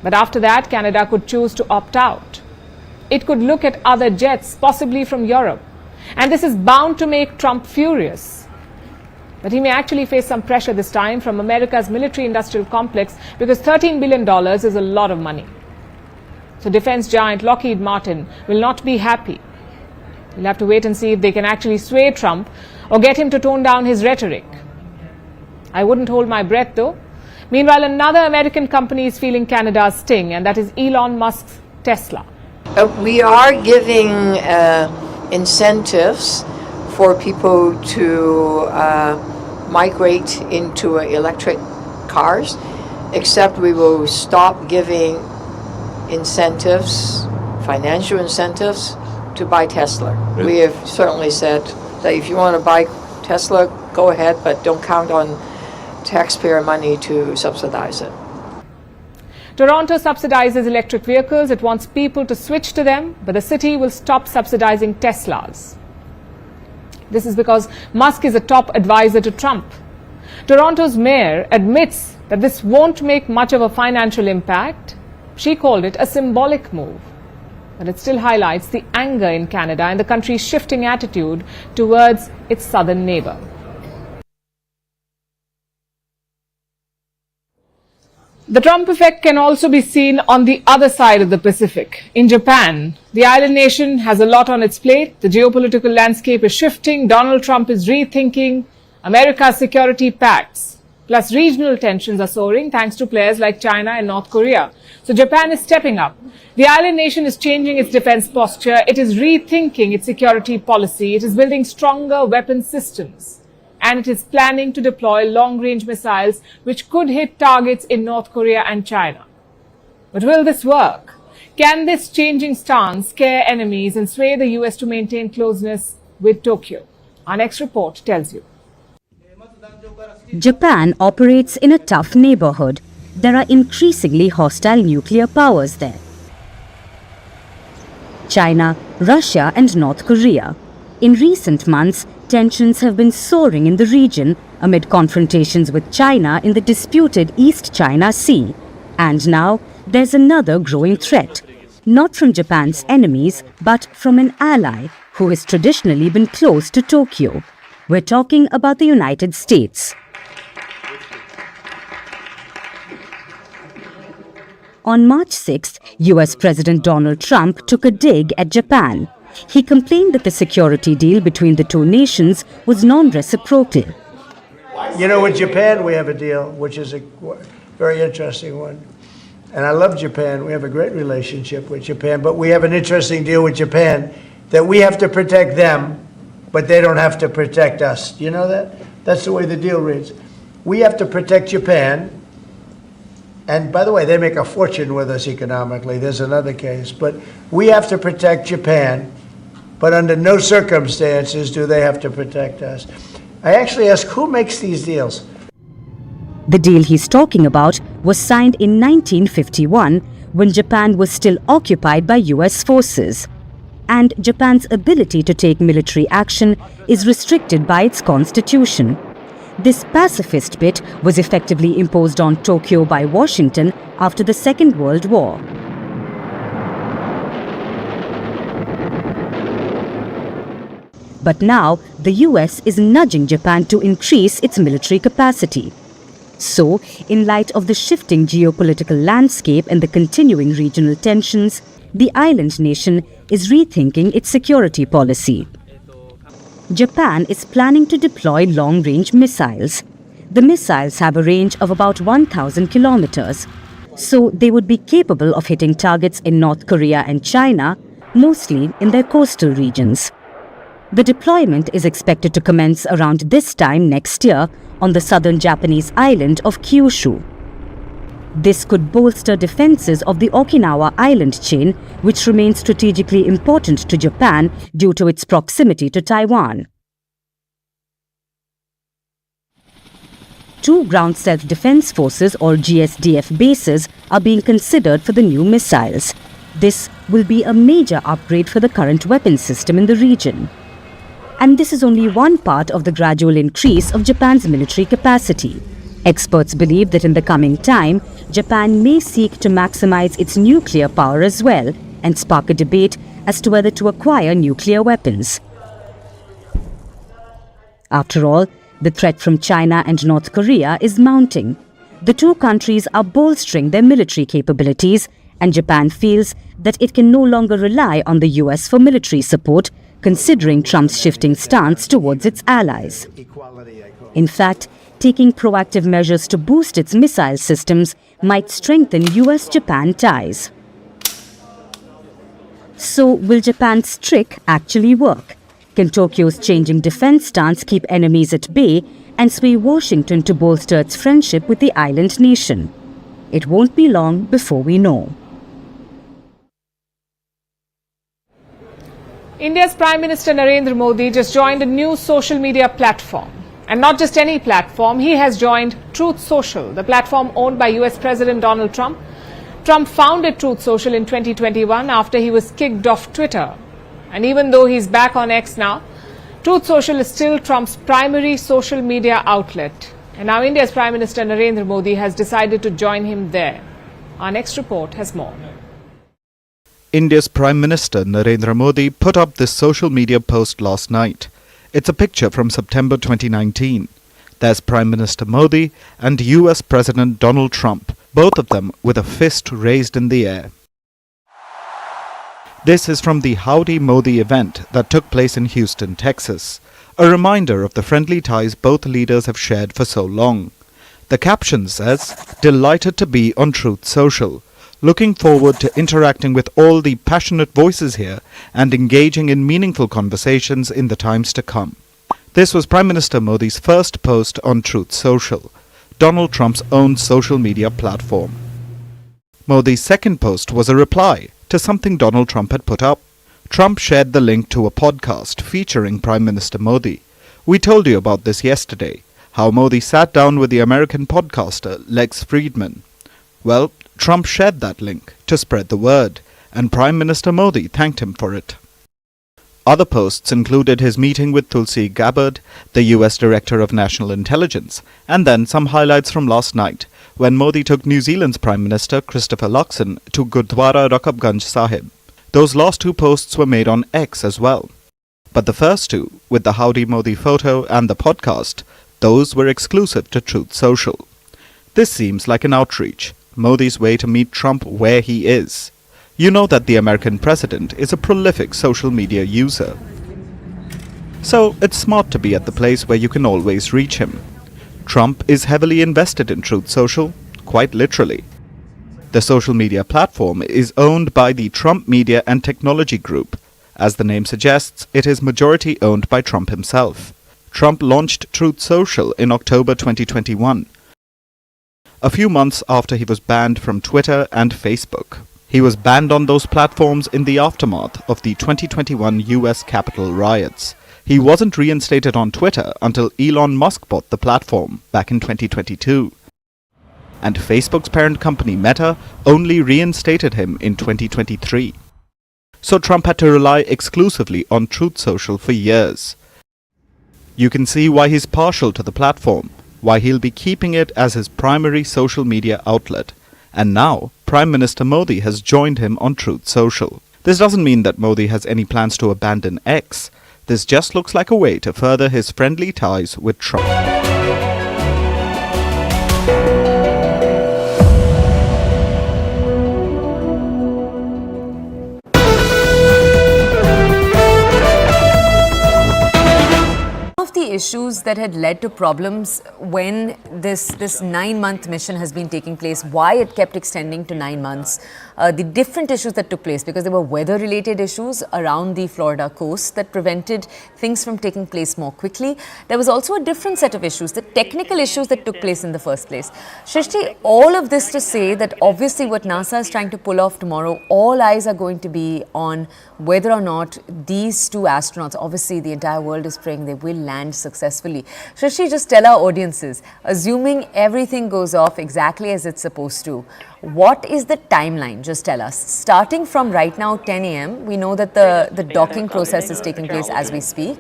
[SPEAKER 1] But after that, Canada could choose to opt out. It could look at other jets, possibly from Europe. And this is bound to make Trump furious. But he may actually face some pressure this time from America's military-industrial complex, because $13 billion is a lot of money. So defense giant Lockheed Martin will not be happy. We'll have to wait and see if they can actually sway Trump or get him to tone down his rhetoric. I wouldn't hold my breath, though. Meanwhile, another American company is feeling Canada's sting, and that is Elon Musk's Tesla.
[SPEAKER 16] We are giving incentives for people to migrate into electric cars, except we will stop giving incentives, financial incentives, to buy Tesla. We have certainly said that if you want to buy Tesla, go ahead, but don't count on taxpayer money to subsidize it.
[SPEAKER 1] Toronto subsidizes electric vehicles. It wants people to switch to them, but the city will stop subsidizing Teslas. This is because Musk is a top advisor to Trump. Toronto's mayor admits that this won't make much of a financial impact. She called it a symbolic move. But it still highlights the anger in Canada and the country's shifting attitude towards its southern neighbor. The Trump effect can also be seen on the other side of the Pacific. In Japan, the island nation has a lot on its plate. The geopolitical landscape is shifting. Donald Trump is rethinking America's security pacts. Plus, regional tensions are soaring thanks to players like China and North Korea. So Japan is stepping up. The island nation is changing its defense posture. It is rethinking its security policy. It is building stronger weapon systems. And it is planning to deploy long-range missiles which could hit targets in North Korea and China. But will this work? Can this changing stance scare enemies and sway the US to maintain closeness with Tokyo? Our next report tells you.
[SPEAKER 17] Japan operates in a tough neighborhood. There are increasingly hostile nuclear powers there. China, Russia and North Korea. In recent months, tensions have been soaring in the region amid confrontations with China in the disputed East China Sea. And now, there's another growing threat. Not from Japan's enemies, but from an ally who has traditionally been close to Tokyo. We're talking about the United States. On March 6th, US President Donald Trump took a dig at Japan. He complained that the security deal between the two nations was non-reciprocal.
[SPEAKER 5] You know, with Japan, we have a deal, which is a very interesting one. And I love Japan. We have a great relationship with Japan, but we have an interesting deal with Japan that we have to protect them but they don't have to protect us. Do you know that? That's the way the deal reads. We have to protect Japan. And by the way, they make a fortune with us economically. There's another case. But we have to protect Japan, but under no circumstances do they have to protect us. I actually ask, who makes these deals?
[SPEAKER 17] The deal he's talking about was signed in 1951 when Japan was still occupied by US forces. And Japan's ability to take military action is restricted by its constitution. This pacifist bit was effectively imposed on Tokyo by Washington after the Second World War. But now, the US is nudging Japan to increase its military capacity. So, in light of the shifting geopolitical landscape and the continuing regional tensions, the island nation is rethinking its security policy. Japan is planning to deploy long-range missiles. The missiles have a range of about 1,000 kilometers, so they would be capable of hitting targets in North Korea and China, mostly in their coastal regions. The deployment is expected to commence around this time next year on the southern Japanese island of Kyushu. This could bolster defenses of the Okinawa island chain, which remains strategically important to Japan due to its proximity to Taiwan. 2 ground self-defense forces or GSDF bases are being considered for the new missiles. This will be a major upgrade for the current weapon system in the region. And this is only one part of the gradual increase of Japan's military capacity. Experts believe that in the coming time, Japan may seek to maximize its nuclear power as well and spark a debate as to whether to acquire nuclear weapons. After all, the threat from China and North Korea is mounting. The two countries are bolstering their military capabilities, and Japan feels that it can no longer rely on the US for military support, considering Trump's shifting stance towards its allies. In fact, taking proactive measures to boost its missile systems might strengthen US-Japan ties. So, will Japan's trick actually work? Can Tokyo's changing defense stance keep enemies at bay and sway Washington to bolster its friendship with the island nation? It won't be long before we know.
[SPEAKER 1] India's Prime Minister Narendra Modi just joined a new social media platform. And not just any platform, he has joined Truth Social, the platform owned by US President Donald Trump. Trump founded Truth Social in 2021 after he was kicked off Twitter. And even though he's back on X now, Truth Social is still Trump's primary social media outlet. And now India's Prime Minister Narendra Modi has decided to join him there. Our next report has more.
[SPEAKER 2] India's Prime Minister Narendra Modi put up this social media post last night. It's a picture from September 2019. There's Prime Minister Modi and US President Donald Trump, both of them with a fist raised in the air. This is from the Howdy Modi event that took place in Houston, Texas, a reminder of the friendly ties both leaders have shared for so long. The caption says, "Delighted to be on Truth Social. Looking forward to interacting with all the passionate voices here and engaging in meaningful conversations in the times to come." This was Prime Minister Modi's first post on Truth Social, Donald Trump's own social media platform. Modi's second post was a reply to something Donald Trump had put up. Trump shared the link to a podcast featuring Prime Minister Modi. We told you about this yesterday, how Modi sat down with the American podcaster Lex Friedman. Well, Trump shared that link to spread the word, and Prime Minister Modi thanked him for it. Other posts included his meeting with Tulsi Gabbard, the US Director of National Intelligence, and then some highlights from last night, when Modi took New Zealand's Prime Minister Christopher Luxon to Gurdwara Rakabganj Sahib. Those last two posts were made on X as well. But the first two, with the Howdy Modi photo and the podcast, those were exclusive to Truth Social. This seems like an outreach, Modi's way to meet Trump where he is. You know that the American president is a prolific social media user. So it's smart to be at the place where you can always reach him. Trump is heavily invested in Truth Social, quite literally. The social media platform is owned by the Trump Media and Technology Group, As the name suggests, it is majority owned by Trump himself. Trump launched Truth Social in October 2021, a few months after he was banned from Twitter and Facebook. He was banned on those platforms in the aftermath of the 2021 U.S. Capitol riots. He wasn't reinstated on Twitter until Elon Musk bought the platform back in 2022. And Facebook's parent company Meta only reinstated him in 2023. So Trump had to rely exclusively on Truth Social for years. You can see why he's partial to the platform, why he'll be keeping it as his primary social media outlet. And now, Prime Minister Modi has joined him on Truth Social. This doesn't mean that Modi has any plans to abandon X. This just looks like a way to further his friendly ties with Trump.
[SPEAKER 10] The issues that had led to problems when this 9-month mission has been taking place, why it kept extending to 9 months, the different issues that took place, because there were weather-related issues around the Florida coast that prevented things from taking place more quickly. There was also a different set of issues, the technical issues that took place in the first place. Shrishti, all of this to say that obviously what NASA is trying to pull off tomorrow, all eyes are going to be on whether or not these two astronauts, obviously the entire world is praying they will land successfully. Shrishti, just tell our audiences, assuming everything goes off exactly as it's supposed to, what is the timeline? Just tell us. Starting from right now, 10 a.m., we know that the docking process is taking place as we speak,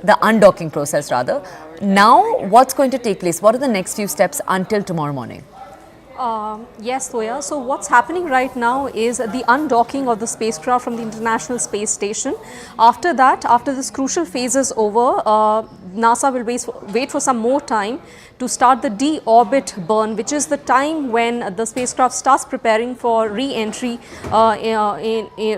[SPEAKER 10] the undocking process rather. Now, what's going to take place? What are the next few steps until tomorrow morning?
[SPEAKER 11] Yes, Toya. So what's happening right now is the undocking of the spacecraft from the International Space Station. After that, after this crucial phase is over, NASA will wait for some more time to start the de-orbit burn, which is the time when the spacecraft starts preparing for re-entry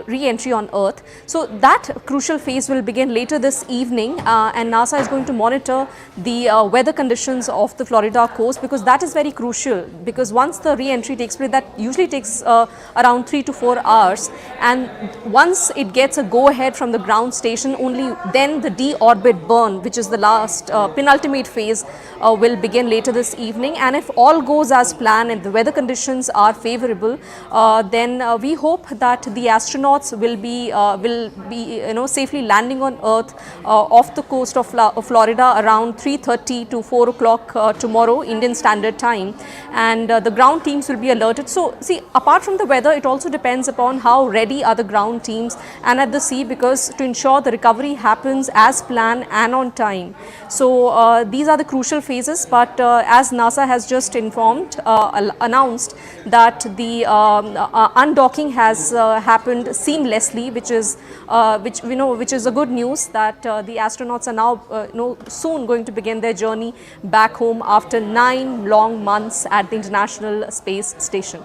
[SPEAKER 11] re-entry on Earth. So that crucial phase will begin later this evening, and NASA is going to monitor the weather conditions of the Florida coast, because that is very crucial, because once the re-entry takes place, that usually takes around 3 to 4 hours, and once it gets a go-ahead from the ground station, only then the de-orbit burn, which is the last penultimate phase, will begin later this evening. And if all goes as planned and the weather conditions are favorable, then we hope that the astronauts will be safely landing on Earth off the coast of Florida around 3:30 to 4 o'clock tomorrow Indian Standard Time, and the ground teams will be alerted. So see, apart from the weather, it also depends upon how ready are the ground teams and at the sea, because to ensure the recovery happens as planned and on time. So these are the crucial phases, but as NASA has just announced that the undocking has happened seamlessly, which is a good news, that the astronauts are now soon going to begin their journey back home after 9 long months at the International Space Station.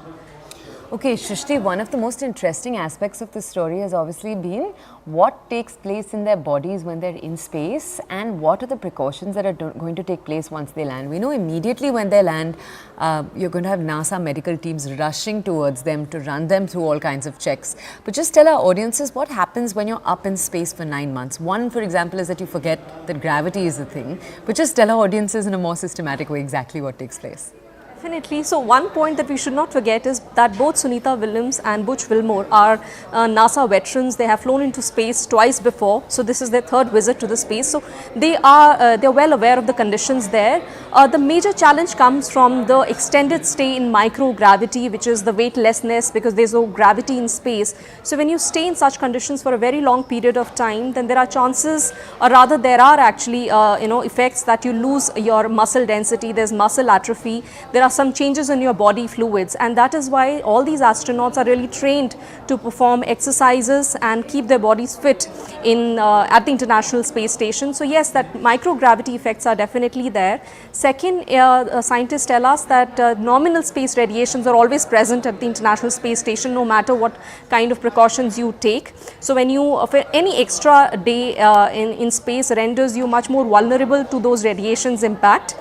[SPEAKER 10] Okay, Shrishti, one of the most interesting aspects of this story has obviously been what takes place in their bodies when they're in space, and what are the precautions that are going to take place once they land. We know immediately when they land, you're going to have NASA medical teams rushing towards them to run them through all kinds of checks. But just tell our audiences what happens when you're up in space for 9 months. One, for example, is that you forget that gravity is a thing. But just tell our audiences in a more systematic way exactly what takes place.
[SPEAKER 11] Definitely. So one point that we should not forget is that both Sunita Williams and Butch Wilmore are NASA veterans. They have flown into space twice before. So this is their third visit to the space. So they're well aware of the conditions there. The major challenge comes from the extended stay in microgravity, which is the weightlessness, because there's no gravity in space. So when you stay in such conditions for a very long period of time, then there are chances, or rather there are actually effects that you lose your muscle density. There's muscle atrophy. There are some changes in your body fluids, and that is why all these astronauts are really trained to perform exercises and keep their bodies fit at the International Space Station. So yes, that microgravity effects are definitely there. Second, scientists tell us that nominal space radiations are always present at the International Space Station, no matter what kind of precautions you take. So when any extra day in space renders you much more vulnerable to those radiations impact.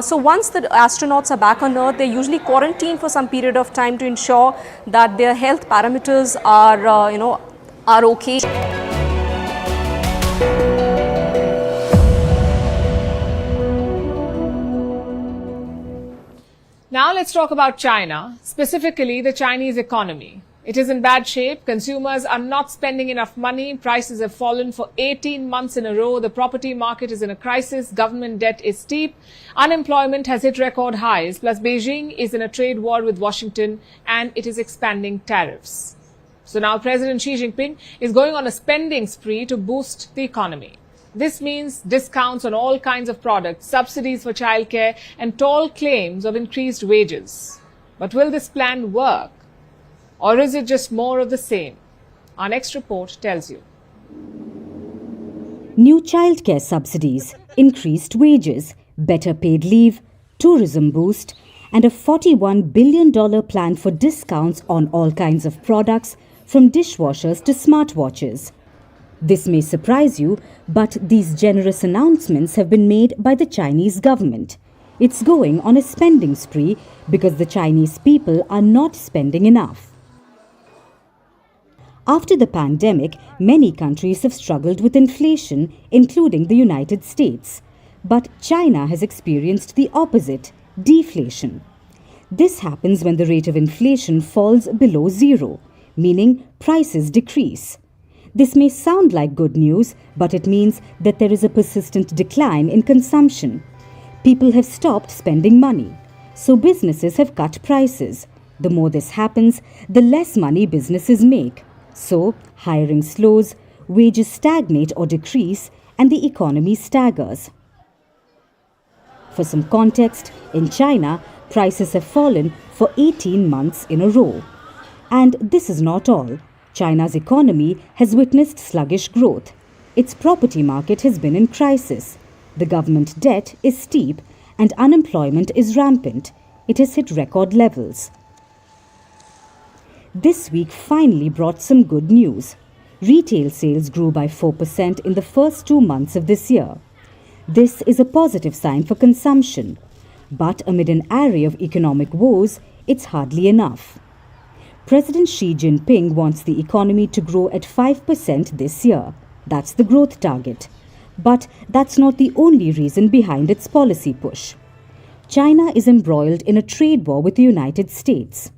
[SPEAKER 11] So once the astronauts are back on Earth, they usually quarantine for some period of time to ensure that their health parameters are okay.
[SPEAKER 1] Now let's talk about China, specifically the Chinese economy. It is in bad shape. Consumers are not spending enough money. Prices have fallen for 18 months in a row. The property market is in a crisis. Government debt is steep. Unemployment has hit record highs. Plus, Beijing is in a trade war with Washington and it is expanding tariffs. So now President Xi Jinping is going on a spending spree to boost the economy. This means discounts on all kinds of products, subsidies for childcare, and tall claims of increased wages. But will this plan work? Or is it just more of the same? Our next report tells you.
[SPEAKER 17] New childcare subsidies, increased wages, better paid leave, tourism boost, and a $41 billion plan for discounts on all kinds of products, from dishwashers to smartwatches. This may surprise you, but these generous announcements have been made by the Chinese government. It's going on a spending spree because the Chinese people are not spending enough. After the pandemic, many countries have struggled with inflation, including the United States. But China has experienced the opposite, deflation. This happens when the rate of inflation falls below zero, meaning prices decrease. This may sound like good news, but it means that there is a persistent decline in consumption. People have stopped spending money, so businesses have cut prices. The more this happens, the less money businesses make. So, hiring slows, wages stagnate or decrease, and the economy staggers. For some context, in China, prices have fallen for 18 months in a row. And this is not all. China's economy has witnessed sluggish growth. Its property market has been in crisis. The government debt is steep and unemployment is rampant. It has hit record levels. This week finally brought some good news. Retail sales grew by 4% in the first 2 months of this year. This is a positive sign for consumption. But amid an array of economic woes, it's hardly enough. President Xi Jinping wants the economy to grow at 5% this year. That's the growth target. But that's not the only reason behind its policy push. China is embroiled in a trade war with the United States.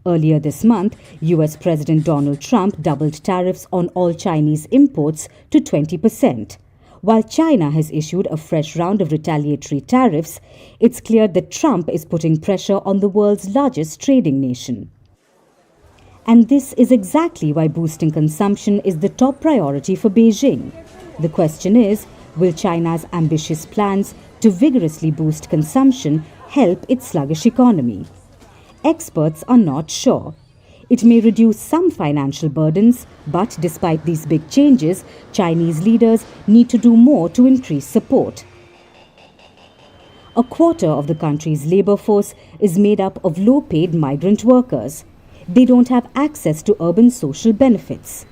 [SPEAKER 17] Earlier this month, U.S. President Donald Trump doubled tariffs on all Chinese imports to 20%. While China has issued a fresh round of retaliatory tariffs, it's clear that Trump is putting pressure on the world's largest trading nation. And this is exactly why boosting consumption is the top priority for Beijing. The question is, will China's ambitious plans to vigorously boost consumption help its sluggish economy? Experts are not sure. It may reduce some financial burdens, but despite these big changes, Chinese leaders need to do more to increase support. A quarter of the country's labor force is made up of low-paid migrant workers. They don't have access to urban social benefits.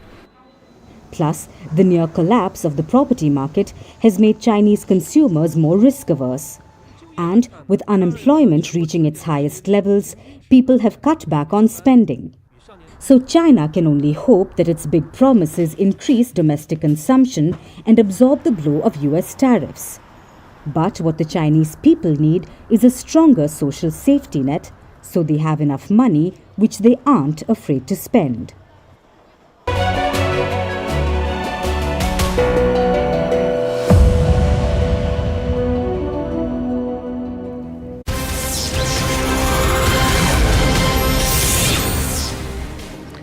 [SPEAKER 17] Plus, the near collapse of the property market has made Chinese consumers more risk-averse. And with unemployment reaching its highest levels, people have cut back on spending. So China can only hope that its big promises increase domestic consumption and absorb the blow of US tariffs. But what the Chinese people need is a stronger social safety net, so they have enough money which they aren't afraid to spend.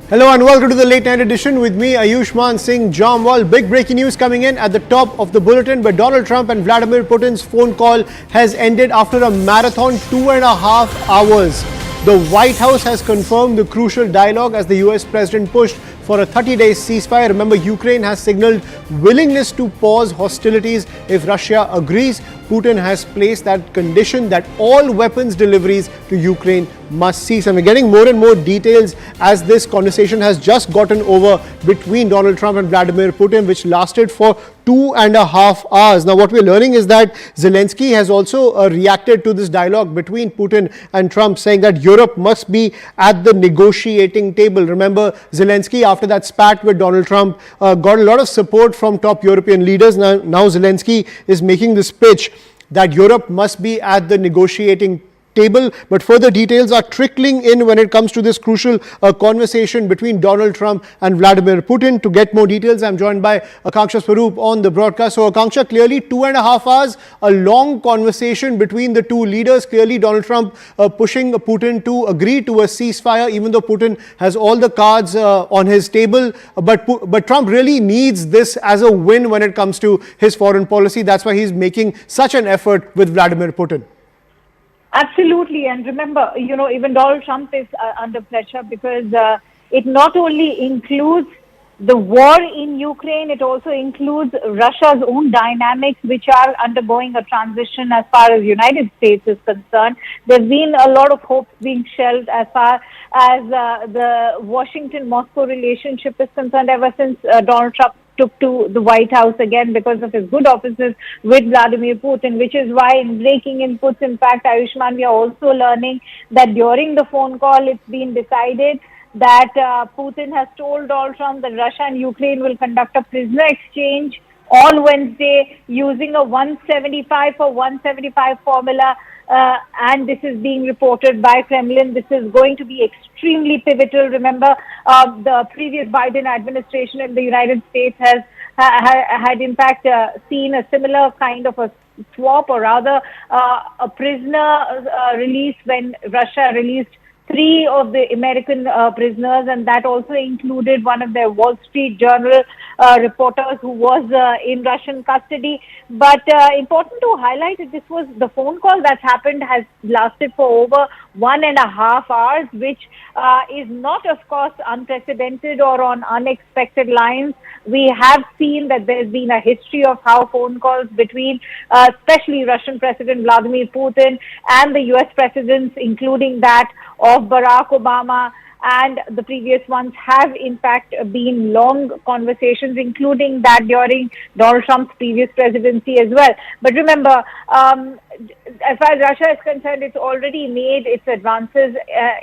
[SPEAKER 18] Hello and welcome to the late night edition with me, Ayushman Singh Jamwal. Big breaking news coming in at the top of the bulletin, where Donald Trump and Vladimir Putin's phone call has ended after a marathon 2.5 hours. The White House has confirmed the crucial dialogue as the US president pushed for a 30-day ceasefire. Remember, Ukraine has signaled willingness to pause hostilities if Russia agrees. Putin has placed that condition that all weapons deliveries to Ukraine must cease. And we're getting more and more details as this conversation has just gotten over between Donald Trump and Vladimir Putin, which lasted for 2.5 hours. Now, what we're learning is that Zelensky has also reacted to this dialogue between Putin and Trump, saying that Europe must be at the negotiating table. Remember, Zelensky, after that spat with Donald Trump, got a lot of support from top European leaders. Now Zelensky is making this pitch that Europe must be at the negotiating table, but further details are trickling in when it comes to this crucial conversation between Donald Trump and Vladimir Putin. To get more details, I'm joined by Akanksha Swaroop on the broadcast. So Akanksha, clearly 2.5 hours, a long conversation between the two leaders. Clearly Donald Trump pushing Putin to agree to a ceasefire, even though Putin has all the cards on his table. But Trump really needs this as a win when it comes to his foreign policy. That's why he's making such an effort with Vladimir Putin.
[SPEAKER 19] Absolutely. And remember, even Donald Trump is under pressure because it not only includes the war in Ukraine, it also includes Russia's own dynamics, which are undergoing a transition as far as United States is concerned. There's been a lot of hopes being shelved as far as the Washington-Moscow relationship is concerned ever since Donald Trump took to the White House again because of his good offices with Vladimir Putin, which is why in breaking inputs, in fact, Ayushman, we are also learning that during the phone call, it's been decided that Putin has told Donald Trump that Russia and Ukraine will conduct a prisoner exchange on Wednesday using a 175 for 175 formula. And this is being reported by Kremlin. This is going to be extremely pivotal. Remember, the previous Biden administration in the United States had in fact seen a similar kind of a swap, or rather a prisoner release when Russia released 3 of the American prisoners, and that also included one of their Wall Street Journal reporters who was in Russian custody. But important to highlight that this was the phone call that's happened has lasted for over 1.5 hours, which is not, of course, unprecedented or on unexpected lines. We have seen that there's been a history of how phone calls between especially Russian President Vladimir Putin and the US presidents, including that of Barack Obama and the previous ones, have in fact been long conversations, including that during Donald Trump's previous presidency as well. But remember, as far as Russia is concerned, it's already made its advances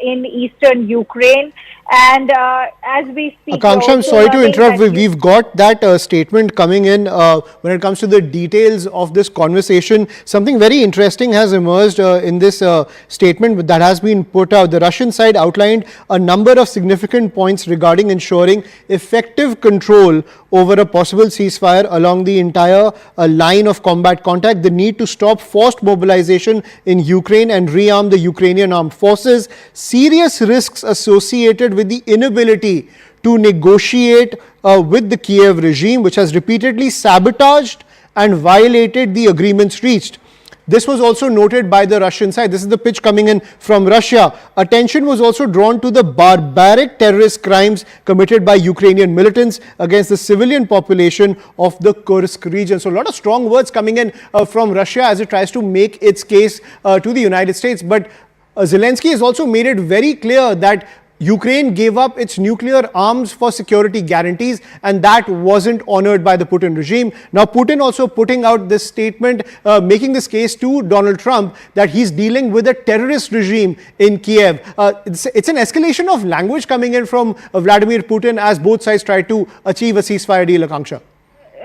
[SPEAKER 19] in eastern Ukraine. And as we speak,
[SPEAKER 18] Akanksha, I'm sorry to interrupt. We've got that statement coming in when it comes to the details of this conversation. Something very interesting has emerged in this statement that has been put out. The Russian side outlined a number of significant points regarding ensuring effective control over a possible ceasefire along the entire line of combat contact, the need to stop forced mobilization in Ukraine and rearm the Ukrainian armed forces, serious risks associated with the inability to negotiate with the Kiev regime, which has repeatedly sabotaged and violated the agreements reached. This was also noted by the Russian side. This is the pitch coming in from Russia. Attention was also drawn to the barbaric terrorist crimes committed by Ukrainian militants against the civilian population of the Kursk region. So a lot of strong words coming in from Russia as it tries to make its case to the United States. But Zelensky has also made it very clear that Ukraine gave up its nuclear arms for security guarantees, and that wasn't honored by the Putin regime. Now, Putin also putting out this statement, making this case to Donald Trump that he's dealing with a terrorist regime in Kiev. It's an escalation of language coming in from Vladimir Putin as both sides try to achieve a ceasefire deal, Akanksha.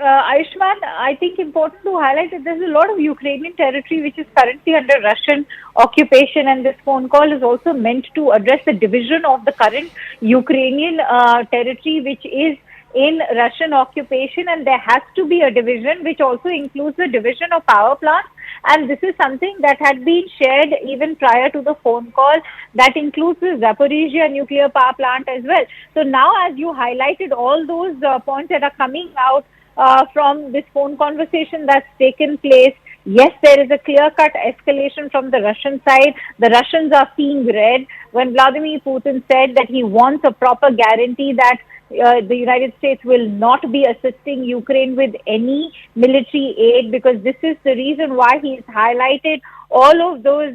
[SPEAKER 19] Ayushman, I think important to highlight that there's a lot of Ukrainian territory which is currently under Russian occupation, and this phone call is also meant to address the division of the current Ukrainian territory which is in Russian occupation, and there has to be a division which also includes the division of power plants. And this is something that had been shared even prior to the phone call. That includes the Zaporizhia nuclear power plant as well. So now, as you highlighted all those points that are coming out from this phone conversation that's taken place, yes, there is a clear-cut escalation from the Russian side. The Russians are seeing red when Vladimir Putin said that he wants a proper guarantee that the United States will not be assisting Ukraine with any military aid, because this is the reason why he's highlighted all of those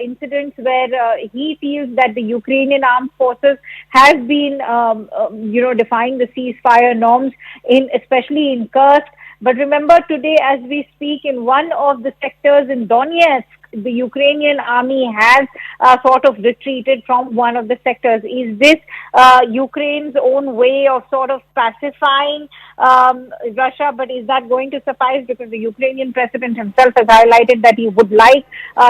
[SPEAKER 19] incidents where he feels that the Ukrainian armed forces has been, defying the ceasefire norms, especially in Kursk. But remember, today, as we speak, in one of the sectors in Donetsk, the Ukrainian army has sort of retreated from one of the sectors. Is this Ukraine's own way of sort of pacifying Russia? But is that going to suffice? Because the Ukrainian president himself has highlighted that he would like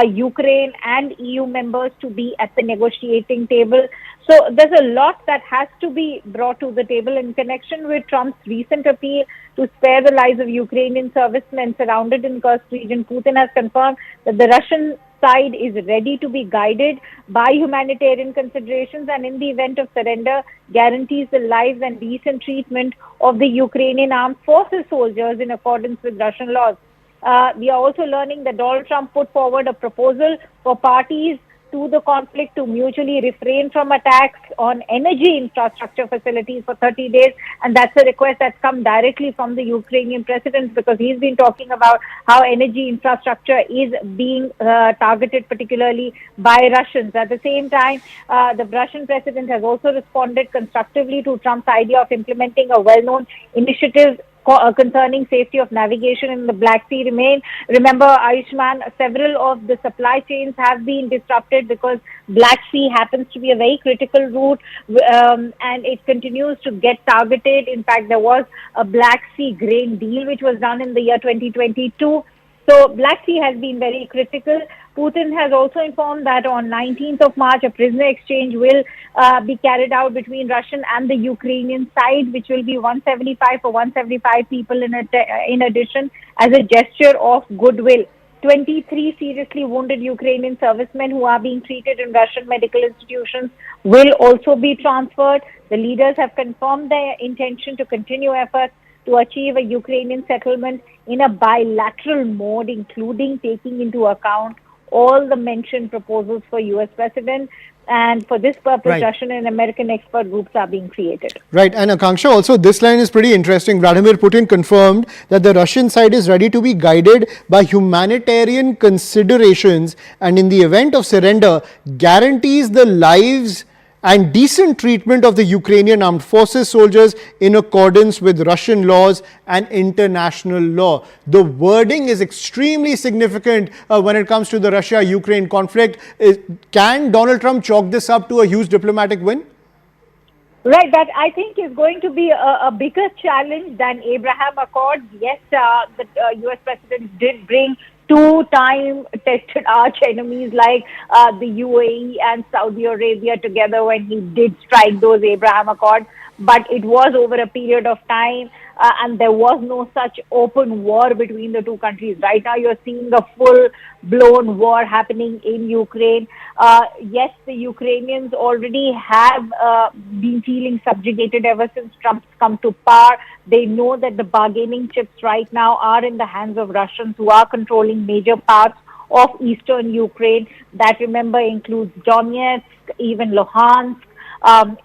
[SPEAKER 19] Ukraine and EU members to be at the negotiating table. So there's a lot that has to be brought to the table in connection with Trump's recent appeal to spare the lives of Ukrainian servicemen surrounded in Kursk region. Putin has confirmed that the Russian side is ready to be guided by humanitarian considerations and in the event of surrender guarantees the lives and decent treatment of the Ukrainian armed forces soldiers in accordance with Russian laws. We are also learning that Donald Trump put forward a proposal for parties to the conflict to mutually refrain from attacks on energy infrastructure facilities for 30 days. And that's a request that's come directly from the Ukrainian president, because he's been talking about how energy infrastructure is being targeted particularly by Russians. At the same time, the Russian president has also responded constructively to Trump's idea of implementing a well-known initiative concerning safety of navigation in the Black Sea. Remember, Ayushman, several of the supply chains have been disrupted because Black Sea happens to be a very critical route, and it continues to get targeted. In fact, there was a Black Sea grain deal which was done in the year 2022. So Black Sea has been very critical. Putin has also informed that on 19th of March, a prisoner exchange will be carried out between Russian and the Ukrainian side, which will be 175 for 175 people in addition, as a gesture of goodwill. 23 seriously wounded Ukrainian servicemen who are being treated in Russian medical institutions will also be transferred. The leaders have confirmed their intention to continue efforts to achieve a Ukrainian settlement in a bilateral mode, including taking into account all the mentioned proposals for U.S. President. And for this purpose, Russian and American expert groups are being created.
[SPEAKER 18] Right. And Akanksha, also this line is pretty interesting. Vladimir Putin confirmed that the Russian side is ready to be guided by humanitarian considerations and in the event of surrender, guarantees the lives and decent treatment of the Ukrainian armed forces soldiers in accordance with Russian laws and international law. The wording is extremely significant when it comes to the Russia-Ukraine conflict. Can Donald Trump chalk this up to a huge diplomatic win?
[SPEAKER 19] Right, that I think is going to be a bigger challenge than Abraham Accords. Yes, the U.S. President did bring two-time tested arch enemies like the UAE and Saudi Arabia together when he did strike those Abraham Accords. But it was over a period of time and there was no such open war between the two countries. Right now you're seeing a full-blown war happening in Ukraine. Yes, the Ukrainians already have been feeling subjugated ever since Trump's come to power. They know that the bargaining chips right now are in the hands of Russians, who are controlling major parts of eastern Ukraine. That, remember, includes Donetsk, even Luhansk,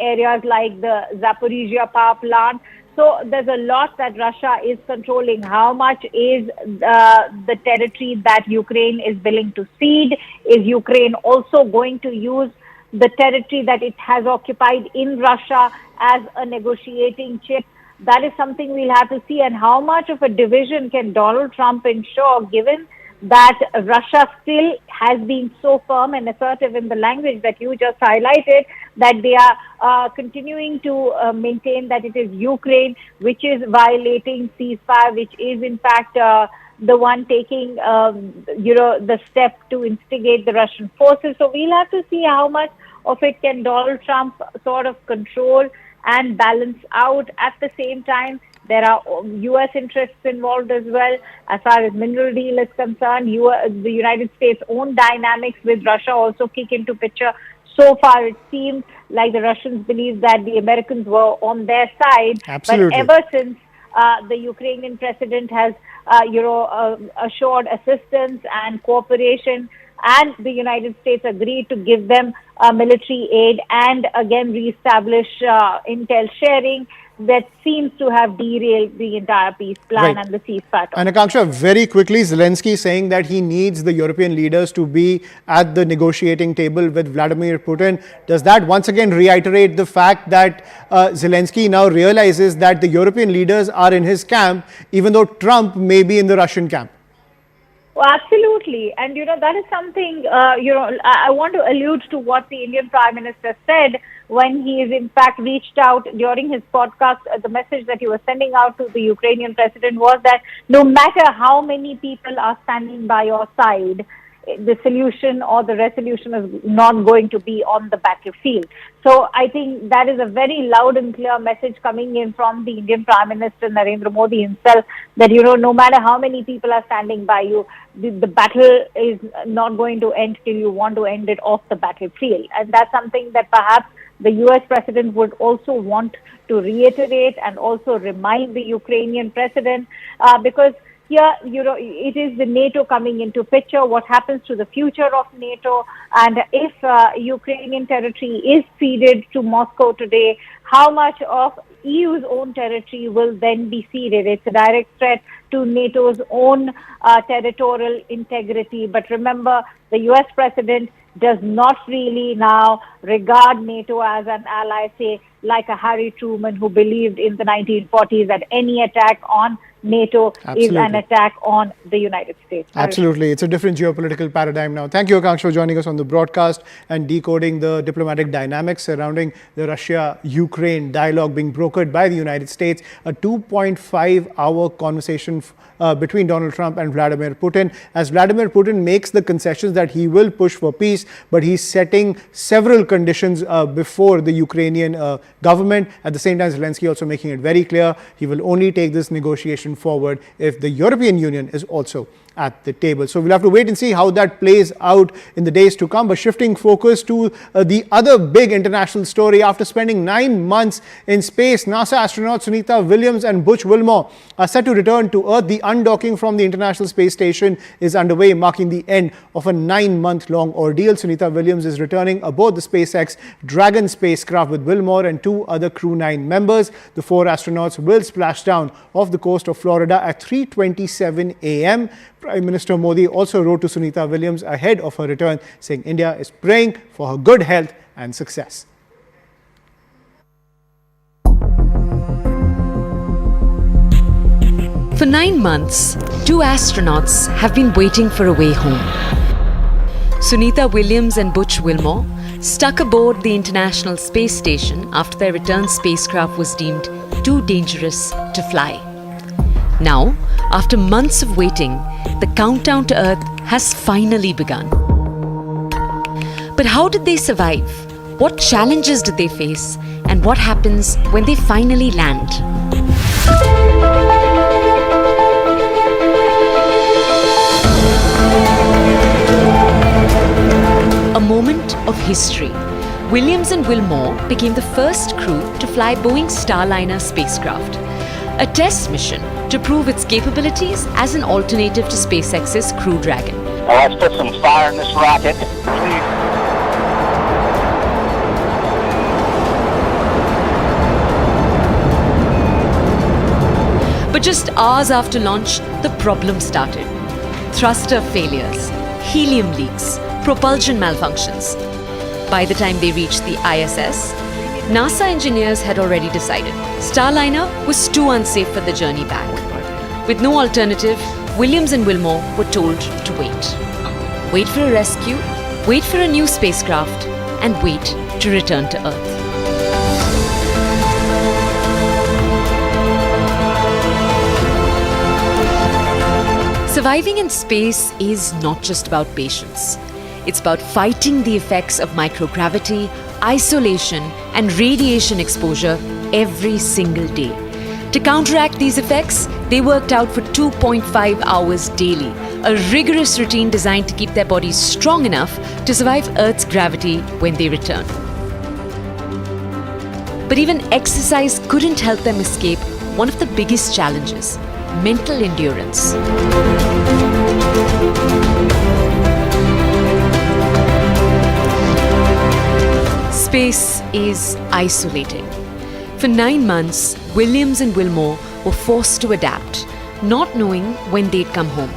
[SPEAKER 19] areas like the Zaporizhia power plant. So there's a lot that Russia is controlling. How much is the territory that Ukraine is willing to cede? Is Ukraine also going to use the territory that it has occupied in Russia as a negotiating chip? That is something we'll have to see. And how much of a division can Donald Trump ensure, given that Russia still has been so firm and assertive in the language that you just highlighted, that they are continuing to maintain that it is Ukraine which is violating ceasefire, which is in fact the one taking the step to instigate the Russian forces. So we'll have to see how much of it can Donald Trump sort of control and balance out. At the same time, there are U.S. interests involved as well. As far as mineral deal is concerned, the United States' own dynamics with Russia also kick into picture. So far, it seems like the Russians believe that the Americans were on their side.
[SPEAKER 18] Absolutely.
[SPEAKER 19] But ever since the Ukrainian president has, assured assistance and cooperation, and the United States agreed to give them military aid and again reestablish intel sharing, that seems to have derailed the entire peace plan and the ceasefire.
[SPEAKER 18] And Akanksha, very quickly, Zelensky saying that he needs the European leaders to be at the negotiating table with Vladimir Putin. Does that once again reiterate the fact that Zelensky now realizes that the European leaders are in his camp, even though Trump may be in the Russian camp?
[SPEAKER 19] Well, absolutely. And, that is something, I want to allude to what the Indian Prime Minister said when he is in fact reached out during his podcast. The message that he was sending out to the Ukrainian president was that no matter how many people are standing by your side, the solution or the resolution is not going to be on the battlefield. So I think that is a very loud and clear message coming in from the Indian Prime Minister Narendra Modi himself, that, no matter how many people are standing by you, the battle is not going to end till you want to end it off the battlefield. And that's something that perhaps the U.S. president would also want to reiterate and also remind the Ukrainian president, because here, it is the NATO coming into picture, what happens to the future of NATO, and if Ukrainian territory is ceded to Moscow today, how much of EU's own territory will then be ceded? It's a direct threat to NATO's own territorial integrity. But remember, the US president does not really now regard NATO as an ally, say, like a Harry Truman who believed in the 1940s that any attack on NATO is an attack on the United States.
[SPEAKER 18] Absolutely. It's a different geopolitical paradigm now. Thank you, Akanksha, for joining us on the broadcast and decoding the diplomatic dynamics surrounding the Russia-Ukraine dialogue being brokered by the United States. A 2.5-hour conversation between Donald Trump and Vladimir Putin, as Vladimir Putin makes the concessions that he will push for peace, but he's setting several conditions before the Ukrainian government. At the same time, Zelensky also making it very clear he will only take this negotiation forward if the European Union is also at the table. So we'll have to wait and see how that plays out in the days to come. But shifting focus to the other big international story, after spending 9 months in space, NASA astronauts Sunita Williams and Butch Wilmore are set to return to Earth. The undocking from the International Space Station is underway, marking the end of a 9-month-long ordeal. Sunita Williams is returning aboard the SpaceX Dragon spacecraft with Wilmore and 2 other Crew 9 members. The 4 astronauts will splash down off the coast of Florida at 3:27 a.m. Prime Minister Modi also wrote to Sunita Williams ahead of her return, saying India is praying for her good health and success.
[SPEAKER 10] For 9 months, 2 astronauts have been waiting for a way home. Sunita Williams and Butch Wilmore stuck aboard the International Space Station after their return spacecraft was deemed too dangerous to fly. Now, after months of waiting, the countdown to Earth has finally begun. But how did they survive? What challenges did they face? And what happens when they finally land? A moment of history. Williams and Wilmore became the first crew to fly Boeing's Starliner spacecraft, a test mission to prove its capabilities as an alternative to SpaceX's Crew Dragon.
[SPEAKER 20] Now let's put some fire in this rocket.
[SPEAKER 10] But just hours after launch, the problem started. Thruster failures, helium leaks, propulsion malfunctions. By the time they reached the ISS, NASA engineers had already decided Starliner was too unsafe for the journey back. With no alternative, Williams and Wilmore were told to wait. Wait for a rescue, wait for a new spacecraft, and wait to return to Earth. Surviving in space is not just about patience. It's about fighting the effects of microgravity, isolation, and radiation exposure every single day. To counteract these effects, they worked out for 2.5 hours daily, a rigorous routine designed to keep their bodies strong enough to survive Earth's gravity when they return. But even exercise couldn't help them escape one of the biggest challenges: mental endurance. Space is isolating. For 9 months, Williams and Wilmore were forced to adapt, not knowing when they'd come home.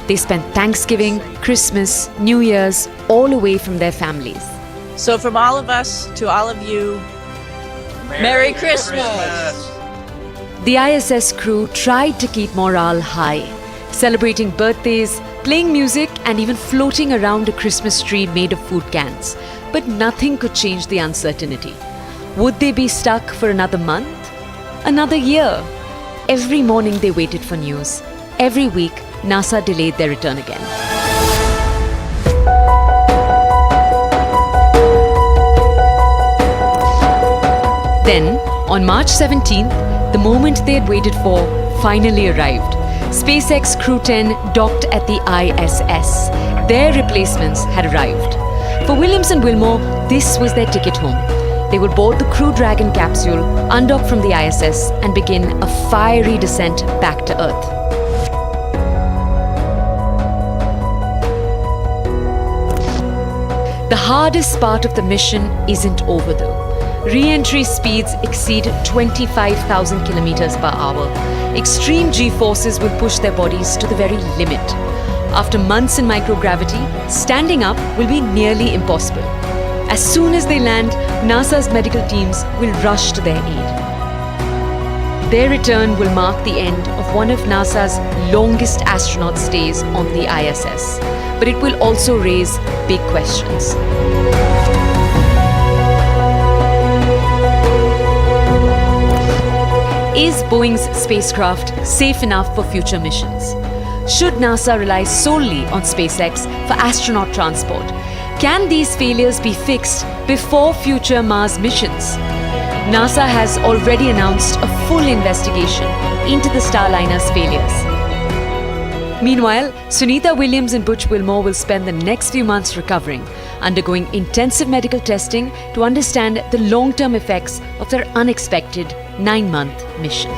[SPEAKER 10] They spent Thanksgiving, Christmas, New Year's all away from their families.
[SPEAKER 21] So from all of us to all of you, Merry Christmas!
[SPEAKER 10] The ISS crew tried to keep morale high, celebrating birthdays, playing music and even floating around a Christmas tree made of food cans. But nothing could change the uncertainty. Would they be stuck for another month? Another year? Every morning they waited for news. Every week, NASA delayed their return again. Then, on March 17th, the moment they had waited for finally arrived. SpaceX Crew 10 docked at the ISS. Their replacements had arrived. For Williams and Wilmore, this was their ticket home. They would board the Crew Dragon capsule, undock from the ISS, and begin a fiery descent back to Earth. The hardest part of the mission isn't over though. Re-entry speeds exceed 25,000 kilometers per hour. Extreme G-forces will push their bodies to the very limit. After months in microgravity, standing up will be nearly impossible. As soon as they land, NASA's medical teams will rush to their aid. Their return will mark the end of one of NASA's longest astronaut stays on the ISS. But it will also raise big questions. Is Boeing's spacecraft safe enough for future missions? Should NASA rely solely on SpaceX for astronaut transport? Can these failures be fixed before future Mars missions? NASA has already announced a full investigation into the Starliner's failures. Meanwhile, Sunita Williams and Butch Wilmore will spend the next few months recovering, undergoing intensive medical testing to understand the long-term effects of their unexpected 9-month mission.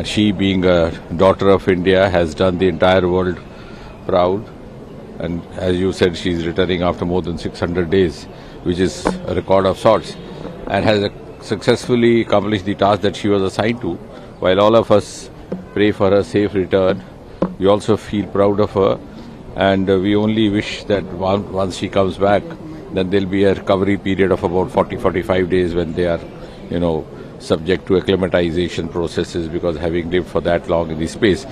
[SPEAKER 3] She, being a daughter of India, has done the entire world proud. And as you said, she's returning after more than 600 days, which is a record of sorts, and has successfully accomplished the task that she was assigned to. While all of us pray for her safe return, we also feel proud of her, and we only wish that once she comes back, then there'll be a recovery period of about 40-45 days when they are, subject to acclimatization processes, because having lived for that long in the space,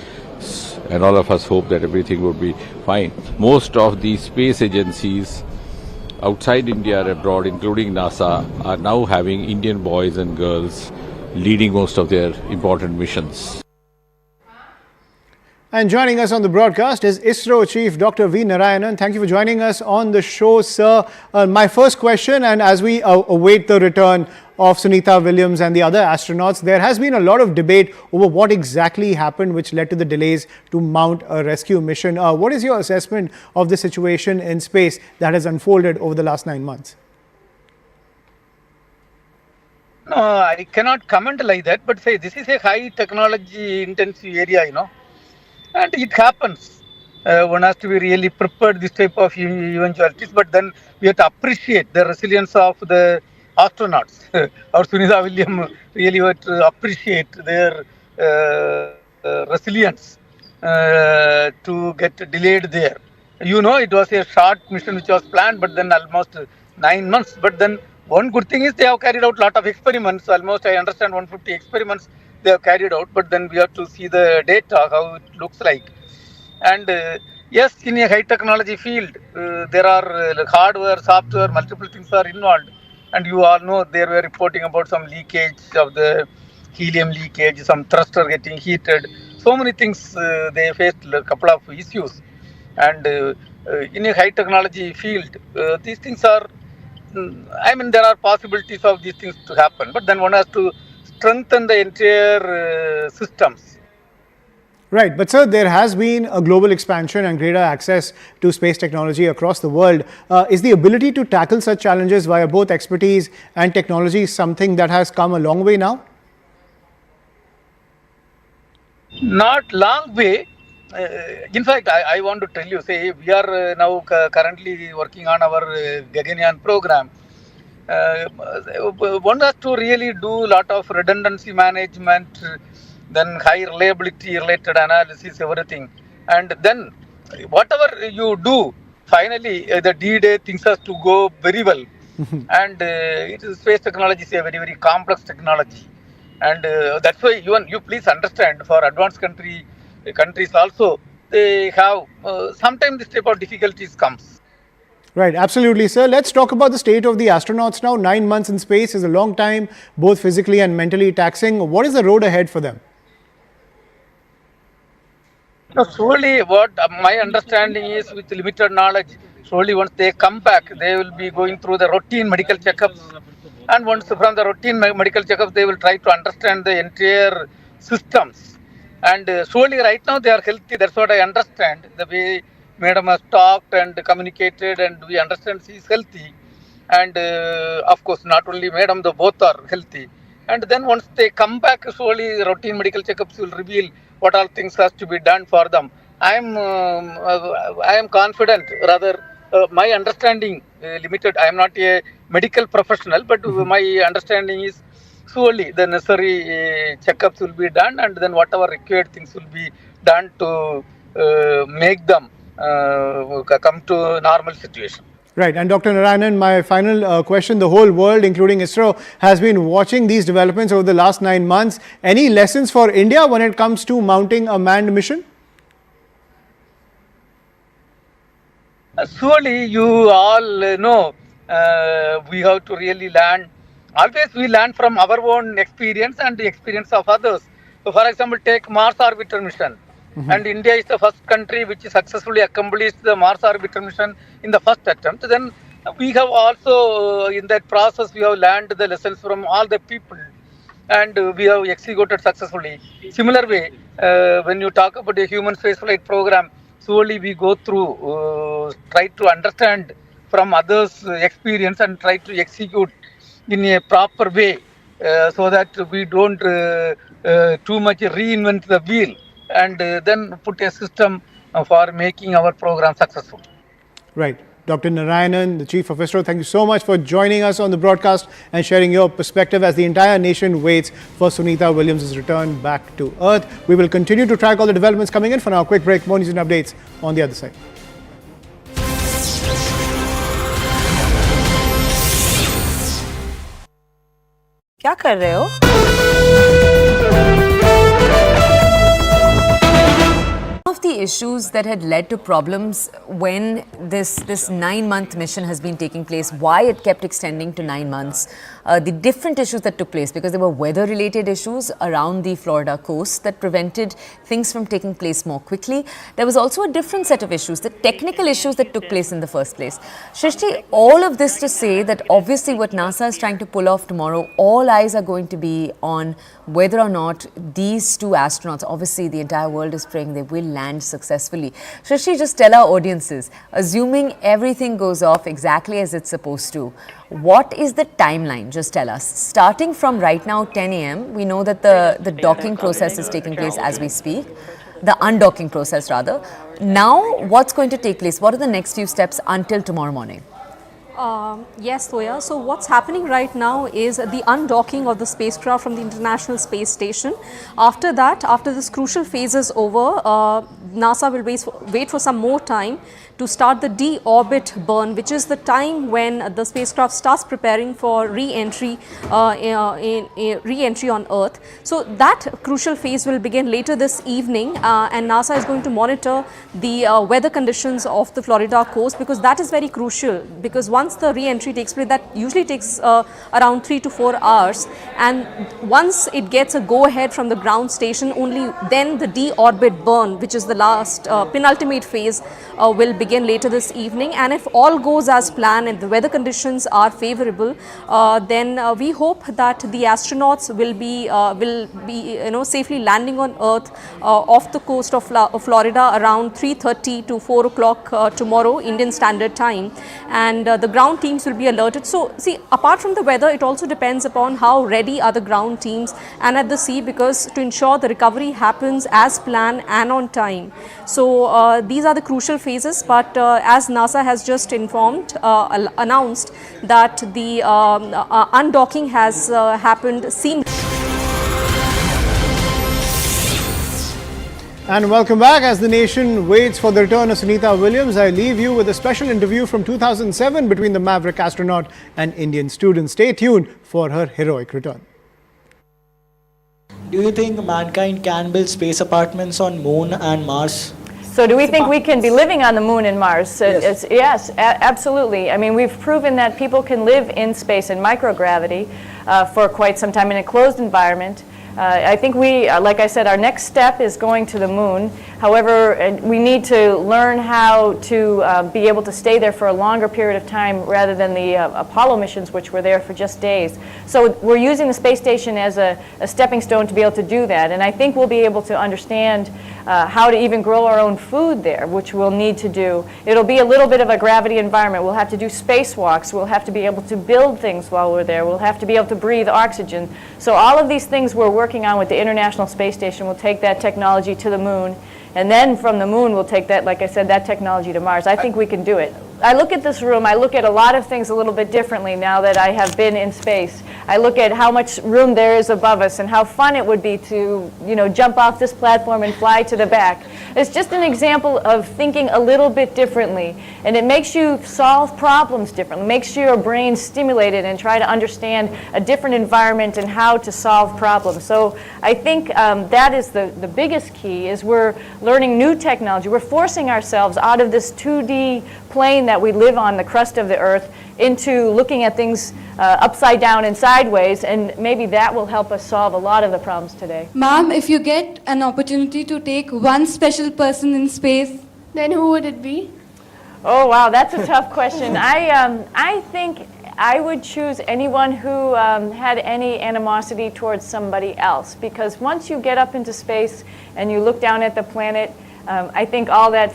[SPEAKER 3] and all of us hope that everything would be fine. Most of the space agencies outside India or abroad, including NASA, are now having Indian boys and girls leading most of their important missions.
[SPEAKER 18] And joining us on the broadcast is ISRO Chief Dr. V. Narayanan. Thank you for joining us on the show, sir. My first question, and as we await the return of Sunita Williams and the other astronauts, there has been a lot of debate over what exactly happened which led to the delays to mount a rescue mission. What is your assessment of the situation in space that has unfolded over the last 9 months?
[SPEAKER 22] No, I cannot comment like that, but say this is a high technology intensive area, and it happens. One has to be really prepared this type of eventualities, but then we have to appreciate the resilience of the astronauts. Or Sunita Williams really have to appreciate their resilience to get delayed there. It was a short mission which was planned, but then almost 9 months. But then one good thing is they have carried out a lot of experiments. Almost, I understand, 150 experiments they have carried out. But then we have to see the data, how it looks like. And yes, in a high technology field, there are hardware, software, multiple things are involved. And you all know they were reporting about some leakage of the helium leakage, some thruster getting heated. So many things they faced, a couple of issues. And in a high technology field, these things are, there are possibilities of these things to happen. But then one has to strengthen the entire systems.
[SPEAKER 18] Right. But sir, there has been a global expansion and greater access to space technology across the world. Is the ability to tackle such challenges via both expertise and technology something that has come a long way now?
[SPEAKER 22] Not long way. In fact, I want to tell you, say, we are now currently working on our Gaganyaan program. One has to really do a lot of redundancy management, then high reliability related analysis, everything. And then whatever you do, finally, the D-Day things has to go very well. And space technology is a very, very complex technology. And that's why you please understand, for advanced countries also, they have sometimes this type of difficulties comes.
[SPEAKER 18] Right, absolutely, sir. Let's talk about the state of the astronauts now. 9 months in space is a long time, both physically and mentally taxing. What is the road ahead for them?
[SPEAKER 22] No, surely what my understanding is, with limited knowledge, surely once they come back, they will be going through the routine medical checkups. And once from the routine medical checkups, they will try to understand the entire systems. And surely right now they are healthy. That's what I understand. The way Madam has talked and communicated, and we understand she is healthy. And of course, not only Madam, the both are healthy. And then once they come back, surely routine medical checkups will reveal what all things has to be done for them. I am confident. Rather, my understanding limited. I am not a medical professional, but my understanding is surely the necessary checkups will be done, and then whatever required things will be done to make them come to normal situation.
[SPEAKER 18] Right. And Dr. Narayanan, my final question, the whole world, including ISRO, has been watching these developments over the last 9 months. Any lessons for India when it comes to mounting a manned mission?
[SPEAKER 22] Surely you all know we have to really learn. Always we learn from our own experience and the experience of others. So for example, take Mars orbiter mission. And India is the first country which successfully accomplished the Mars orbiter mission in the first attempt. Then we have also, in that process, we have learned the lessons from all the people, and we have executed successfully. Similar way, when you talk about the human spaceflight program, slowly we go through, try to understand from others' experience and try to execute in a proper way, so that we don't too much reinvent the wheel, and then put a system for making our program successful.
[SPEAKER 18] Right. Dr. Narayanan, the Chief of ISRO, thank you so much for joining us on the broadcast and sharing your perspective as the entire nation waits for Sunita Williams' return back to Earth. We will continue to track all the developments coming in. For now, quick break, more news and updates on the other side.
[SPEAKER 10] क्या कर रहे हो? One of the issues that had led to problems when this 9-month mission has been taking place, why it kept extending to 9 months, the different issues that took place, because there were weather-related issues around the Florida coast that prevented things from taking place more quickly. There was also a different set of issues, the technical issues that took place in the first place. Shrishti, all of this to say that obviously what NASA is trying to pull off tomorrow, all eyes are going to be on whether or not these two astronauts, obviously the entire world is praying they will land successfully. Shrishti, just tell our audiences, assuming everything goes off exactly as it's supposed to, what is the timeline? Just tell us. Starting from right now, 10 a.m., we know that the docking process is taking place as we speak, the undocking process rather. Now, what's going to take place? What are the next few steps until tomorrow morning?
[SPEAKER 11] Yes, Toya. So what's happening right now is the undocking of the spacecraft from the International Space Station. After that, after this crucial phase is over, NASA will wait for some more time to start the de-orbit burn, which is the time when the spacecraft starts preparing for re-entry re-entry on Earth. So that crucial phase will begin later this evening, and NASA is going to monitor the weather conditions of the Florida coast, because that is very crucial, because once the re-entry takes place, that usually takes around 3 to 4 hours, and once it gets a go-ahead from the ground station, only then the de-orbit burn, which is the last penultimate phase, will begin later this evening. And if all goes as planned and the weather conditions are favorable, then we hope that the astronauts will be safely landing on Earth off the coast of Florida around 3:30 to 4 o'clock tomorrow Indian Standard Time, and the ground teams will be alerted. So see, apart from the weather, it also depends upon how ready are the ground teams and at the sea, because to ensure the recovery happens as planned and on time. So these are the crucial phases, but as NASA has just announced that the undocking has happened seamlessly.
[SPEAKER 18] And welcome back. As the nation waits for the return of Sunita Williams, I leave you with a special interview from 2007 between the maverick astronaut and Indian student. Stay tuned for her heroic return.
[SPEAKER 4] Do you think mankind can build space apartments on Moon and Mars?
[SPEAKER 21] So do we think we can be living on the moon and Mars? Yes, absolutely. I mean, we've proven that people can live in space in microgravity for quite some time in a closed environment. I think like I said, our next step is going to the moon. However, we need to learn how to be able to stay there for a longer period of time rather than the Apollo missions, which were there for just days. So we're using the space station as a stepping stone to be able to do that. And I think we'll be able to understand how to even grow our own food there, which we'll need to do. It'll be a little bit of a gravity environment. We'll have to do spacewalks. We'll have to be able to build things while we're there. We'll have to be able to breathe oxygen. So all of these things we're working on with the International Space Station. We'll take that technology to the moon. And then from the moon, we'll take that, like I said, that technology to Mars. I think we can do it. I look at this room, I look at a lot of things a little bit differently now that I have been in space. I look at how much room there is above us and how fun it would be to, jump off this platform and fly to the back. It's just an example of thinking a little bit differently. And it makes you solve problems differently, makes your brain stimulated and try to understand a different environment and how to solve problems. So I think that is the biggest key, is we're learning new technology. We're forcing ourselves out of this 2D plane that we live on, the crust of the earth, into looking at things upside down and sideways, and maybe that will help us solve a lot of the problems today.
[SPEAKER 6] Ma'am, if you get an opportunity to take one special person in space, then who would it be?
[SPEAKER 21] Oh wow, that's a tough question. I think I would choose anyone who had any animosity towards somebody else, because once you get up into space and you look down at the planet, I think all that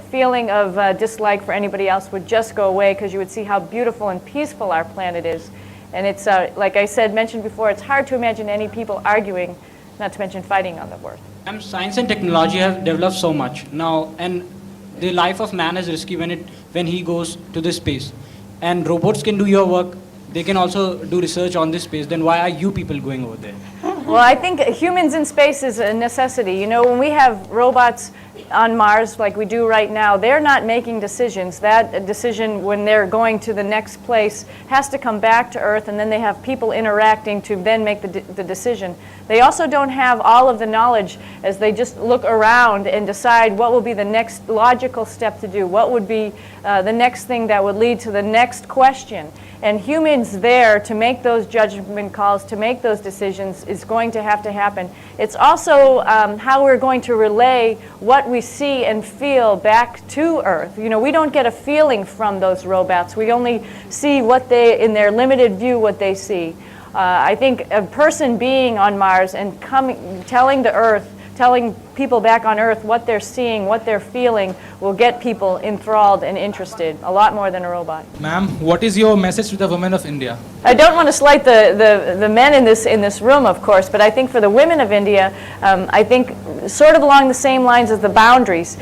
[SPEAKER 21] feeling of dislike for anybody else would just go away, because you would see how beautiful and peaceful our planet is. And it's, like I said, mentioned before, it's hard to imagine any people arguing, not to mention fighting on the earth.
[SPEAKER 4] Science and technology have developed so much now, and the life of man is risky when he goes to this space. And robots can do your work. They can also do research on this space. Then why are you people going over there?
[SPEAKER 21] Well, I think humans in space is a necessity. When we have robots on Mars like we do right now, they're not making decisions. That decision, when they're going to the next place, has to come back to Earth, and then they have people interacting to then make the decision. They also don't have all of the knowledge as they just look around and decide what will be the next logical step to do, what would be the next thing that would lead to the next question. And humans there to make those judgment calls, to make those decisions, is going to have to happen. It's also how we're going to relay what we see and feel back to Earth. We don't get a feeling from those robots. We only see what in their limited view, what they see. I think a person being on Mars and telling people back on Earth what they're seeing, what they're feeling, will get people enthralled and interested, a lot more than a robot.
[SPEAKER 4] Ma'am, what is your message to the women of India?
[SPEAKER 21] I don't want to slight the men in this room, of course, but I think for the women of India, I think sort of along the same lines as the boundaries.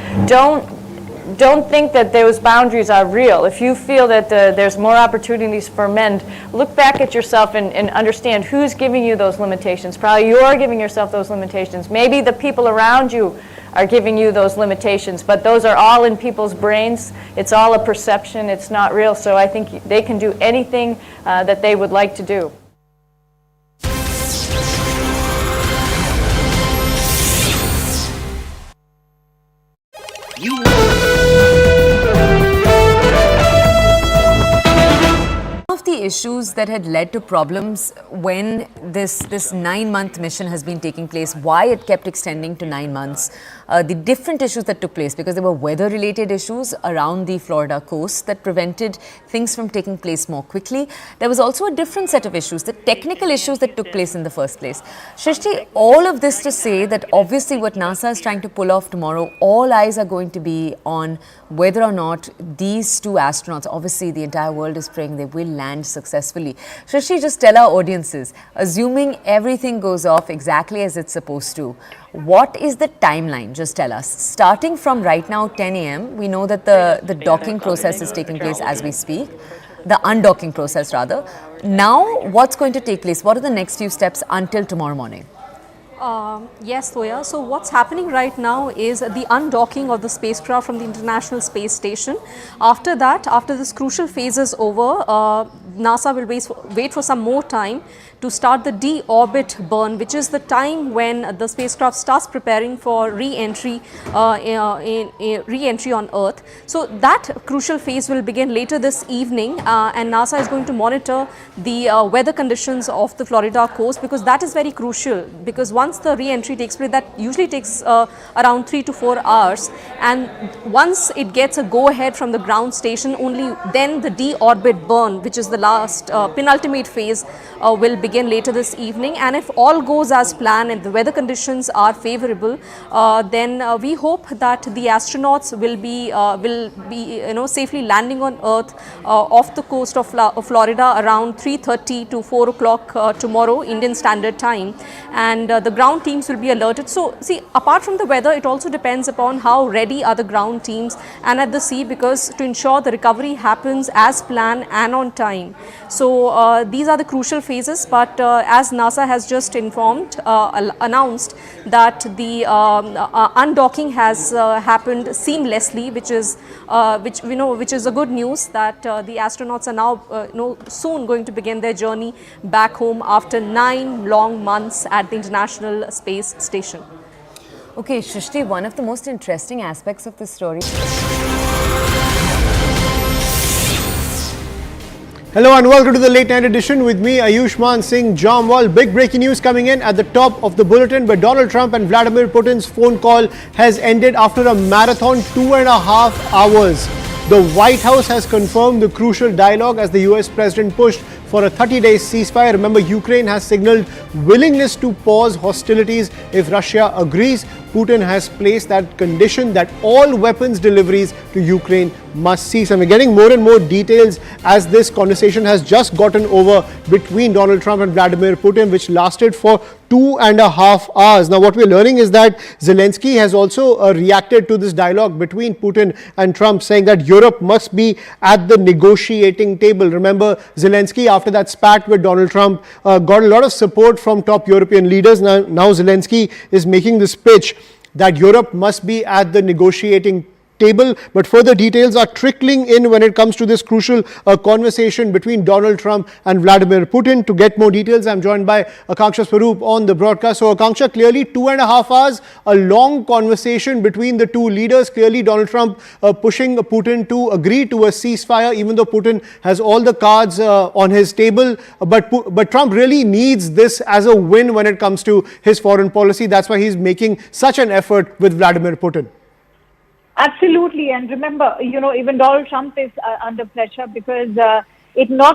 [SPEAKER 21] Don't think that those boundaries are real. If you feel that there's more opportunities for men, look back at yourself and understand who's giving you those limitations. Probably you're giving yourself those limitations. Maybe the people around you are giving you those limitations, but those are all in people's brains. It's all a perception. It's not real. So I think they can do anything that they would like to do.
[SPEAKER 10] The issues that had led to problems when this 9-month mission has been taking place, why it kept extending to 9 months, the different issues that took place, because there were weather-related issues around the Florida coast that prevented things from taking place more quickly. There was also a different set of issues, the technical issues that took place in the first place. Shrishti, all of this to say that obviously what NASA is trying to pull off tomorrow, all eyes are going to be on whether or not these two astronauts, obviously the entire world is praying they will land successfully. Shrishti, just tell our audiences, assuming everything goes off exactly as it's supposed to, what is the timeline? Just tell us. Starting from right now, 10 a.m., we know that the docking process is taking place as we speak, the undocking process rather. Now, what's going to take place? What are the next few steps until tomorrow morning?
[SPEAKER 11] Yes, Toya. So what's happening right now is the undocking of the spacecraft from the International Space Station. After that, after this crucial phase is over, NASA will wait for some more time to start the deorbit burn, which is the time when the spacecraft starts preparing for re-entry re-entry on Earth. So that crucial phase will begin later this evening, and NASA is going to monitor the weather conditions of the Florida coast, because that is very crucial, because once the re-entry takes place, that usually takes around 3 to 4 hours, and once it gets a go-ahead from the ground station, only then the deorbit burn, which is the last penultimate phase, will begin later this evening. And if all goes as planned and the weather conditions are favorable, then we hope that the astronauts will be safely landing on Earth off the coast of Florida around 3:30 to 4 o'clock tomorrow Indian Standard Time, and the ground teams will be alerted. So see, apart from the weather, it also depends upon how ready are the ground teams and at the sea, because to ensure the recovery happens as planned and on time. So these are the crucial phases, but as NASA has just announced that the undocking has happened seamlessly, which is a good news, that the astronauts are now soon going to begin their journey back home after 9 long months at the International Space Station.
[SPEAKER 10] Okay, Shrishti, one of the most interesting aspects of this story.
[SPEAKER 18] Hello and welcome to the late night edition with me, Ayushman Singh Jamwal. Big breaking news coming in at the top of the bulletin, where Donald Trump and Vladimir Putin's phone call has ended after a marathon 2.5 hours. The White House has confirmed the crucial dialogue as the US president pushed for a 30-day ceasefire. Remember, Ukraine has signaled willingness to pause hostilities if Russia agrees. Putin has placed that condition that all weapons deliveries to Ukraine must cease. And we're getting more and more details as this conversation has just gotten over between Donald Trump and Vladimir Putin, which lasted for 2.5 hours. Now, what we're learning is that Zelensky has also reacted to this dialogue between Putin and Trump, saying that Europe must be at the negotiating table. Remember, Zelensky, after that spat with Donald Trump, got a lot of support from top European leaders. Now Zelensky is making this pitch that Europe must be at the negotiating table, but further details are trickling in when it comes to this crucial conversation between Donald Trump and Vladimir Putin. To get more details, I'm joined by Akanksha Swaroop on the broadcast. So Akanksha, clearly 2.5 hours, a long conversation between the two leaders. Clearly Donald Trump pushing Putin to agree to a ceasefire, even though Putin has all the cards on his table. But Trump really needs this as a win when it comes to his foreign policy. That's why he's making such an effort with Vladimir Putin.
[SPEAKER 19] Absolutely. And remember, even Donald Trump is under pressure, because it not